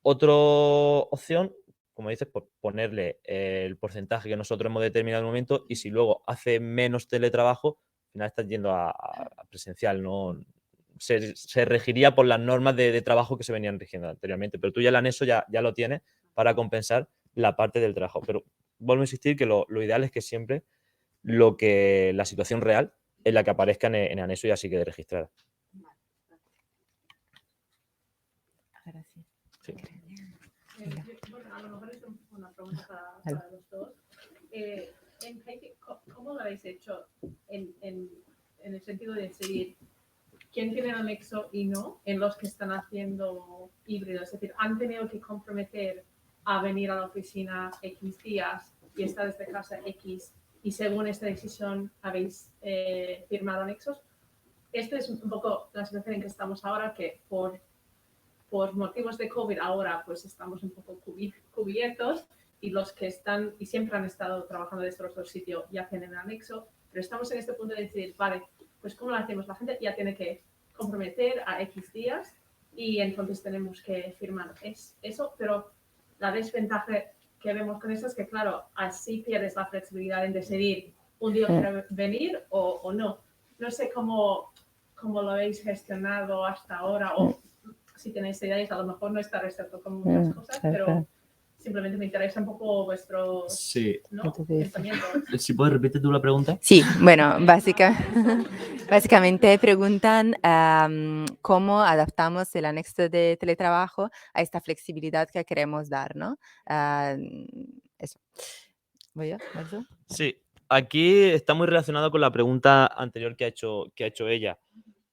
Otra opción, como dices, pues ponerle el porcentaje que nosotros hemos determinado en el momento y si luego hace menos teletrabajo, al final estás yendo a presencial, ¿no? Se regiría por las normas de trabajo que se venían rigiendo anteriormente, pero tú ya el anexo ya lo tienes para compensar la parte del trabajo. Pero vuelvo a insistir que lo ideal es que siempre la situación real es la que aparezca en el anexo y así quede registrada. Gracias. Sí. Bueno, a lo mejor es una pregunta para los dos. En Haiti, ¿cómo lo habéis hecho en el sentido de decidir quién tiene el anexo y no en los que están haciendo híbridos? Es decir, ¿han tenido que comprometer a venir a la oficina X días y estar desde casa X y según esta decisión habéis firmado anexos? Esta es un poco la situación en que estamos ahora, que por motivos de COVID ahora pues estamos un poco cubiertos y los que están y siempre han estado trabajando desde otro sitio ya tienen el anexo, pero estamos en este punto de decir, vale, pues ¿cómo lo hacemos? La gente ya tiene que comprometer a X días y entonces tenemos que firmar eso, pero la desventaja que vemos con eso es que, claro, así pierdes la flexibilidad en decidir un día quiero venir o no. No sé cómo lo habéis gestionado hasta ahora o si tenéis ideas, a lo mejor no está resuelto con muchas cosas, pero simplemente me interesa un poco vuestro pensamiento. Si puedes repetir tú la pregunta. Sí, bueno, básicamente preguntan cómo adaptamos el anexo de teletrabajo a esta flexibilidad que queremos dar, ¿no? Eso. ¿Voy yo? ¿Vas tú? Sí, aquí está muy relacionado con la pregunta anterior que ha hecho ella.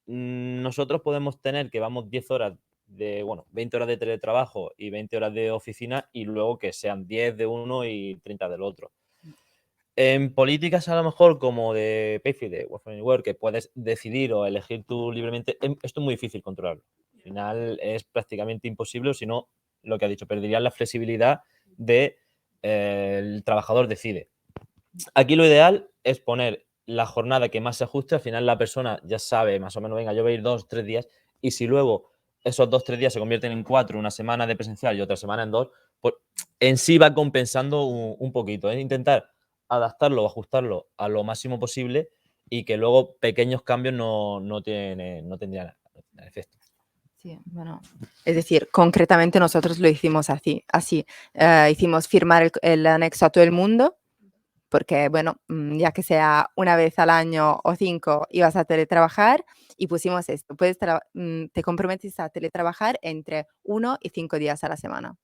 Nosotros podemos tener que vamos 10 horas 20 horas de teletrabajo y 20 horas de oficina y luego que sean 10 de uno y 30 del otro. En políticas a lo mejor como de Payfit, de Work from Anywhere, que puedes decidir o elegir tú libremente, esto es muy difícil controlarlo. Al final es prácticamente imposible, o si no, lo que ha dicho, perderías la flexibilidad de el trabajador decide. Aquí lo ideal es poner la jornada que más se ajuste. Al final la persona ya sabe más o menos, venga, yo voy a ir 2 o 3 días, y si luego esos 2 o 3 días se convierten en 4, una semana de presencial y otra semana en 2, pues en sí va compensando un poquito. Es intentar adaptarlo o ajustarlo a lo máximo posible y que luego pequeños cambios no tendrían efecto. Sí, bueno, es decir, concretamente nosotros lo hicimos así. Hicimos firmar el anexo a todo el mundo, porque, bueno, ya que sea una vez al año o 5 ibas a teletrabajar, y pusimos esto, te comprometes a teletrabajar entre 1 y 5 días a la semana.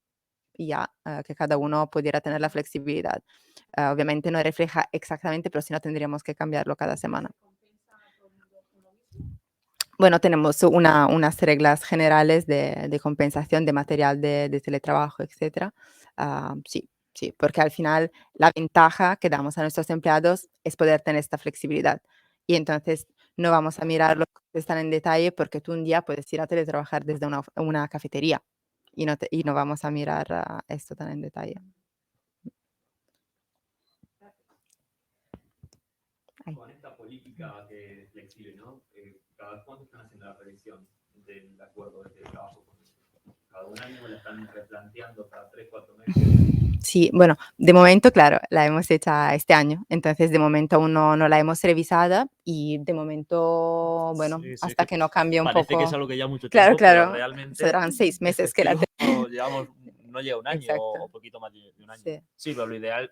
Y ya, que cada uno pudiera tener la flexibilidad. Obviamente no refleja exactamente, pero si no tendríamos que cambiarlo cada semana. Bueno, tenemos unas reglas generales de compensación de material de teletrabajo, etc. Sí, sí, porque al final la ventaja que damos a nuestros empleados es poder tener esta flexibilidad. Y entonces no vamos a mirar los que están en detalle, porque tú un día puedes ir a teletrabajar desde una cafetería y no vamos a mirar esto tan en detalle. Con esta política que flexible, ¿no? ¿Cada cuánto están haciendo la revisión del acuerdo de trabajo? ¿Cada un año la están replanteando cada 3 o 4 meses? Sí, bueno, de momento, claro, la hemos hecho este año, entonces de momento aún no la hemos revisado, y de momento, bueno, Sí, hasta que no cambie un parece poco. que es algo que lleva mucho Claro, tiempo, pero claro, realmente serán 6 meses que la efectivo, llevamos, no llega un año Exacto. o poquito más de un año. Sí. Sí, pero lo ideal,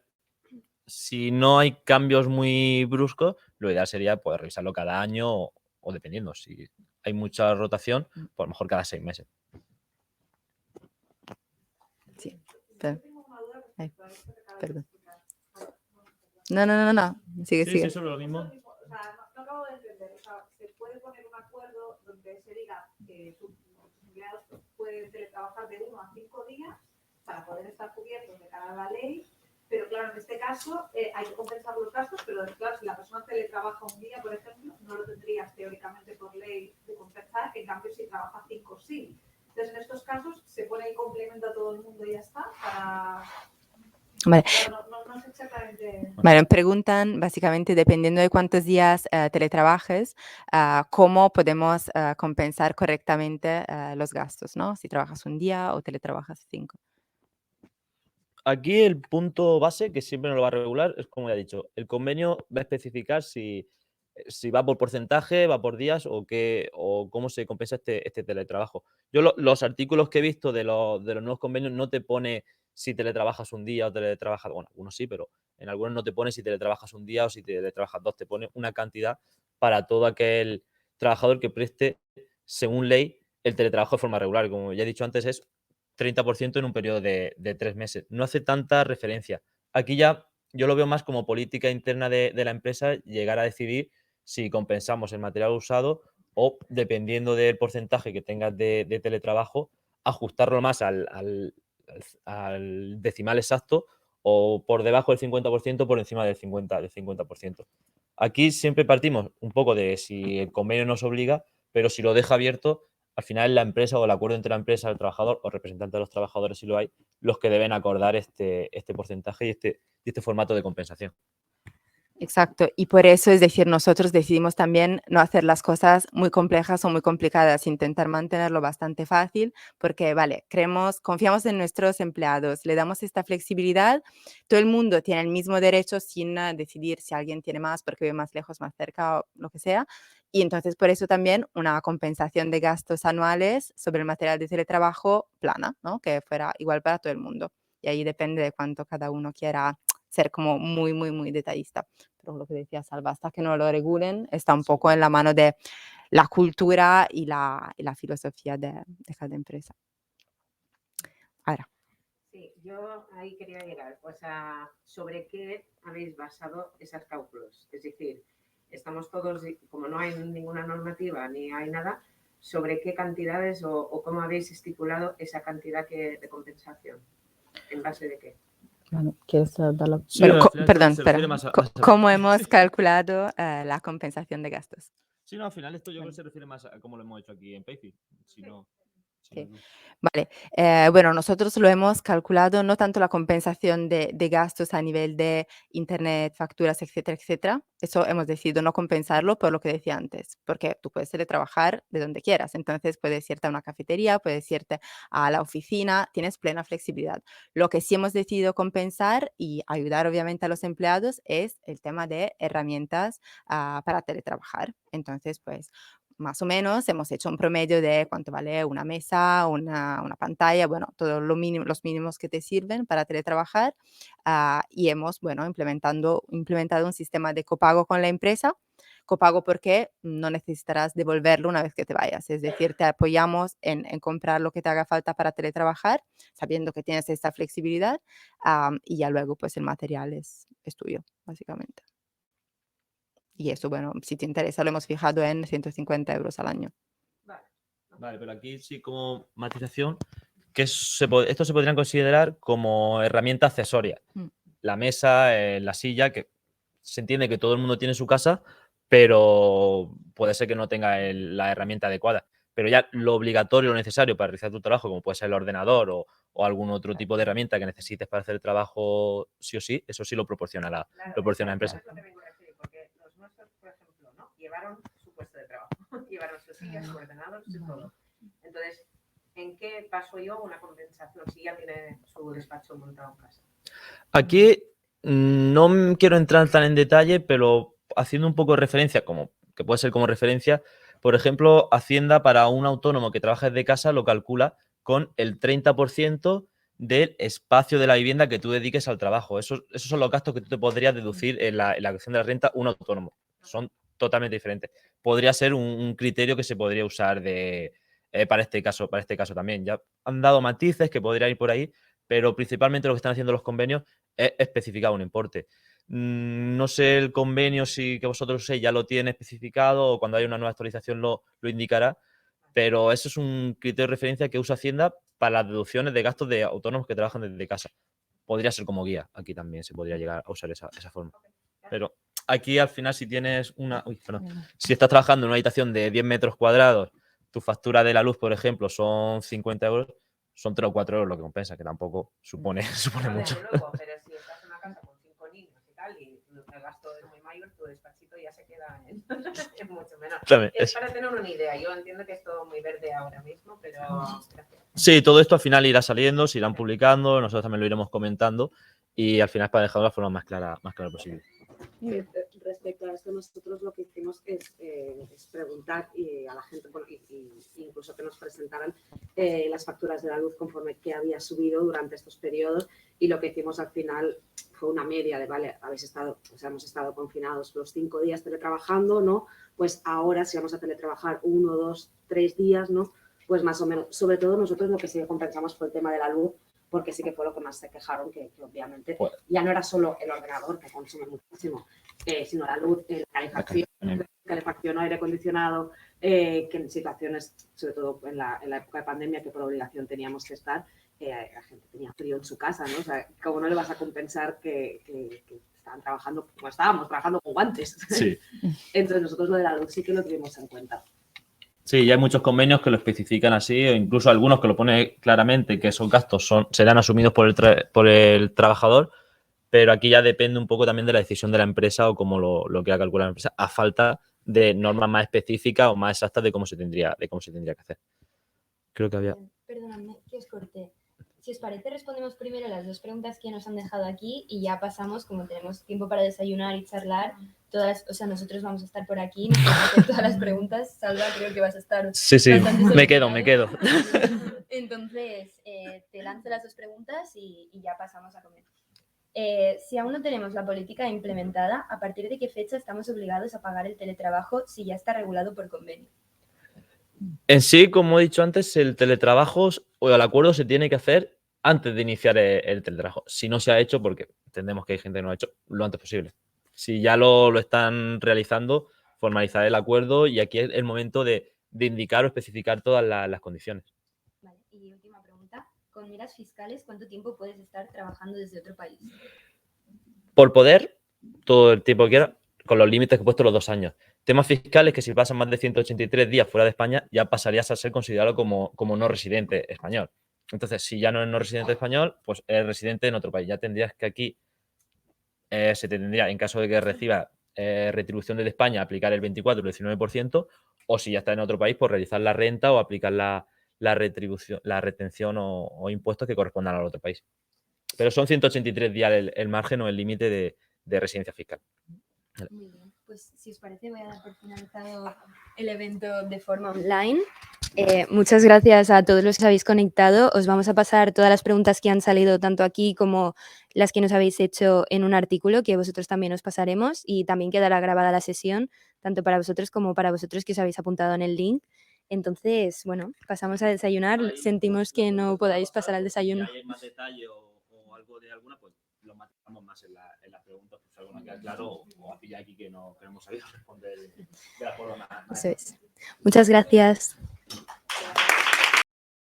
si no hay cambios muy bruscos, lo ideal sería poder revisarlo cada año o dependiendo, si hay mucha rotación, pues a lo mejor cada 6 meses. Sí, perdón. No. Sigue. Sí, sobre lo mismo. O sea, no acabo de entender. O sea, se puede poner un acuerdo donde se diga que sus empleados pueden teletrabajar de 1 a 5 días para poder estar cubiertos de cara a la ley, pero claro, en este caso hay que compensar los gastos, pero claro, si la persona teletrabaja un día, por ejemplo, no lo tendrías teóricamente por ley de compensar, en cambio si trabaja 5 sí. Entonces en estos casos se pone el complemento a todo el mundo y ya está, para... Vale. No sé exactamente. Vale, preguntan básicamente, dependiendo de cuántos días teletrabajes, cómo podemos compensar correctamente los gastos, ¿no? Si trabajas un día o teletrabajas 5. Aquí el punto base, que siempre nos lo va a regular, es como ya he dicho, el convenio va a especificar si va por porcentaje, va por días o cómo se compensa este teletrabajo. Yo los artículos que he visto de los nuevos convenios no te pone si teletrabajas un día o teletrabajas, bueno, algunos sí, pero en algunos no te pone si teletrabajas un día o si teletrabajas 2, te pone una cantidad para todo aquel trabajador que preste, según ley, el teletrabajo de forma regular. Como ya he dicho antes, es 30% en un periodo de 3 meses. No hace tanta referencia. Aquí ya yo lo veo más como política interna de la empresa, llegar a decidir si compensamos el material usado o, dependiendo del porcentaje que tengas de teletrabajo, ajustarlo más al decimal exacto, o por debajo del 50%, por encima del 50%. Aquí siempre partimos un poco de si el convenio nos obliga, pero si lo deja abierto, al final la empresa o el acuerdo entre la empresa, el trabajador o representante de los trabajadores, si lo hay, los que deben acordar este porcentaje y este formato de compensación. Exacto, y por eso, es decir, nosotros decidimos también no hacer las cosas muy complejas o muy complicadas, intentar mantenerlo bastante fácil, porque, vale, confiamos en nuestros empleados, le damos esta flexibilidad, todo el mundo tiene el mismo derecho sin decidir si alguien tiene más porque vive más lejos, más cerca o lo que sea, y entonces por eso también una compensación de gastos anuales sobre el material de teletrabajo plana, ¿no? Que fuera igual para todo el mundo, y ahí depende de cuánto cada uno quiera ser como muy, muy, muy detallista. Pero lo que decía Salva, hasta que no lo regulen, está un poco en la mano de la cultura y la filosofía de cada empresa. Ahora. Sí, yo ahí quería llegar, sobre qué habéis basado esos cálculos. Es decir, estamos todos, como no hay ninguna normativa ni hay nada, sobre qué cantidades o cómo habéis estipulado esa cantidad de compensación. ¿En base de qué? Vale, ¿quieres darlo? Sí, Pero, al final perdón, se refiere espera. más a ¿Cómo hemos calculado la compensación de gastos? Sí, no, al final esto yo creo que se refiere más a cómo lo hemos hecho aquí en Payfit. Si no, Sí. Vale, bueno, nosotros lo hemos calculado, no tanto la compensación de gastos a nivel de internet, facturas, etcétera, etcétera. Eso hemos decidido no compensarlo por lo que decía antes, porque tú puedes teletrabajar de donde quieras. Entonces puedes irte a una cafetería, puedes irte a la oficina, tienes plena flexibilidad. Lo que sí hemos decidido compensar y ayudar obviamente a los empleados es el tema de herramientas para teletrabajar. Entonces, pues más o menos hemos hecho un promedio de cuánto vale una mesa, una pantalla, bueno, todos los mínimos que te sirven para teletrabajar, y hemos, bueno, implementado un sistema de copago con la empresa. Copago porque no necesitarás devolverlo una vez que te vayas, es decir, te apoyamos en comprar lo que te haga falta para teletrabajar, sabiendo que tienes esta flexibilidad, y ya luego pues el material es tuyo, básicamente. Y eso, bueno, si te interesa, lo hemos fijado en 150 euros al año. Vale, pero aquí sí como matización, que esto se podrían considerar como herramienta accesoria. La mesa, la silla, que se entiende que todo el mundo tiene en su casa, pero puede ser que no tenga la herramienta adecuada. Pero ya lo obligatorio, lo necesario para realizar tu trabajo, como puede ser el ordenador o algún otro tipo de herramienta que necesites para hacer el trabajo sí o sí, eso sí lo proporciona la empresa. Es lo que vengo a decir, porque los nuestros, por ejemplo, ¿no? Llevaron su puesto de trabajo, llevaron su silla, su ordenador, su todo. Entonces, ¿en qué paso yo una compensación si ya tiene su despacho montado en casa? Aquí no quiero entrar tan en detalle, pero haciendo un poco de referencia, como que puede ser como referencia, por ejemplo, Hacienda para un autónomo que trabaja desde casa lo calcula con el 30% del espacio de la vivienda que tú dediques al trabajo. Esos son los gastos que tú te podrías deducir en la acción de la renta un autónomo. Son totalmente diferentes. Podría ser un criterio que se podría usar para este caso también. Ya han dado matices que podría ir por ahí, pero principalmente lo que están haciendo los convenios es especificar un importe. No sé el convenio si que vosotros uséis ya lo tiene especificado o cuando haya una nueva actualización lo indicará, pero eso es un criterio de referencia que usa Hacienda para las deducciones de gastos de autónomos que trabajan desde casa. Podría ser como guía, aquí también se podría llegar a usar esa forma. Pero aquí al final si tienes si estás trabajando en una habitación de 10 metros cuadrados, tu factura de la luz, por ejemplo, son 50 euros, son 3 o 4 euros lo que compensa, que tampoco supone mucho. Luego, pero si estás en una casa con 5 niños y tal, y el gasto es muy mayor, tu despachito ya se queda en mucho menor. Es para tener una idea. Yo entiendo que es todo muy verde ahora mismo, pero gracias. Sí, todo esto al final irá saliendo, se irán publicando, nosotros también lo iremos comentando y al final para dejarlo de la forma más clara posible. Respecto a esto, nosotros lo que hicimos es preguntar a la gente, incluso que nos presentaran las facturas de la luz conforme que había subido durante estos periodos, y lo que hicimos al final fue una media de, vale, hemos estado confinados los 5 días teletrabajando, ¿no? Pues ahora si vamos a teletrabajar 1, 2, 3 días, ¿no? Pues más o menos, sobre todo nosotros lo que sí compensamos fue el tema de la luz, porque sí que fue lo que más se quejaron, que obviamente ya no era solo el ordenador, que consume muchísimo, sino la luz, la calefacción, aire acondicionado, que en situaciones, sobre todo en la época de pandemia, que por obligación teníamos que estar, la gente tenía frío en su casa, ¿no? O sea, ¿cómo no le vas a compensar que estaban trabajando como estábamos, trabajando con guantes? Sí. Entonces nosotros lo de la luz sí que lo tuvimos en cuenta. Sí, ya hay muchos convenios que lo especifican así, o incluso algunos que lo ponen claramente que esos gastos serán asumidos por el trabajador, pero aquí ya depende un poco también de la decisión de la empresa o cómo lo quiera calcular la empresa, a falta de normas más específicas o más exactas de cómo se tendría que hacer. Creo que había... Perdóname, que os corté. Si os parece, respondemos primero las 2 preguntas que nos han dejado aquí y ya pasamos, como tenemos tiempo para desayunar y charlar, nosotros vamos a estar por aquí, nos vamos a hacer todas las preguntas. Salva, creo que vas a estar... Sí, me quedo. Entonces, te lanzo las 2 preguntas y ya pasamos a comer. Si aún no tenemos la política implementada, ¿a partir de qué fecha estamos obligados a pagar el teletrabajo si ya está regulado por convenio? En sí, como he dicho antes, el teletrabajo o el acuerdo se tiene que hacer antes de iniciar el teletrabajo. Si no se ha hecho, porque entendemos que hay gente que no lo ha hecho, lo antes posible. Si ya lo están realizando, formalizar el acuerdo y aquí es el momento de indicar o especificar todas las condiciones. Vale, y última pregunta. con miras fiscales, ¿cuánto tiempo puedes estar trabajando desde otro país? Por poder, todo el tiempo que quiera, con los límites que he puesto los 2 años. Temas fiscales, que si pasan más de 183 días fuera de España, ya pasarías a ser considerado como no residente español. Entonces, si ya no eres no residente español, pues eres residente en otro país. Ya tendrías que aquí, se te tendría, en caso de que reciba retribución desde España, aplicar el 24 o el 19%, o si ya está en otro país, pues realizar la renta o aplicar la retribución, la retención o impuestos que correspondan al otro país. Pero son 183 días el margen o el límite de residencia fiscal. Muy bien, pues si os parece voy a dar por finalizado el evento de forma online. Muchas gracias a todos los que os habéis conectado. Os vamos a pasar todas las preguntas que han salido tanto aquí como las que nos habéis hecho en un artículo que vosotros también os pasaremos, y también quedará grabada la sesión tanto para vosotros como para vosotros que os habéis apuntado en el link. Entonces, bueno, pasamos a desayunar. Sentimos que no podáis pasar al desayuno. Si hay más detalle o algo de alguna, pues lo matamos más en la pregunta, pues algo no queda claro, o a ti aquí que no hemos sabido responder de la forma más. Eso es. Muchas gracias.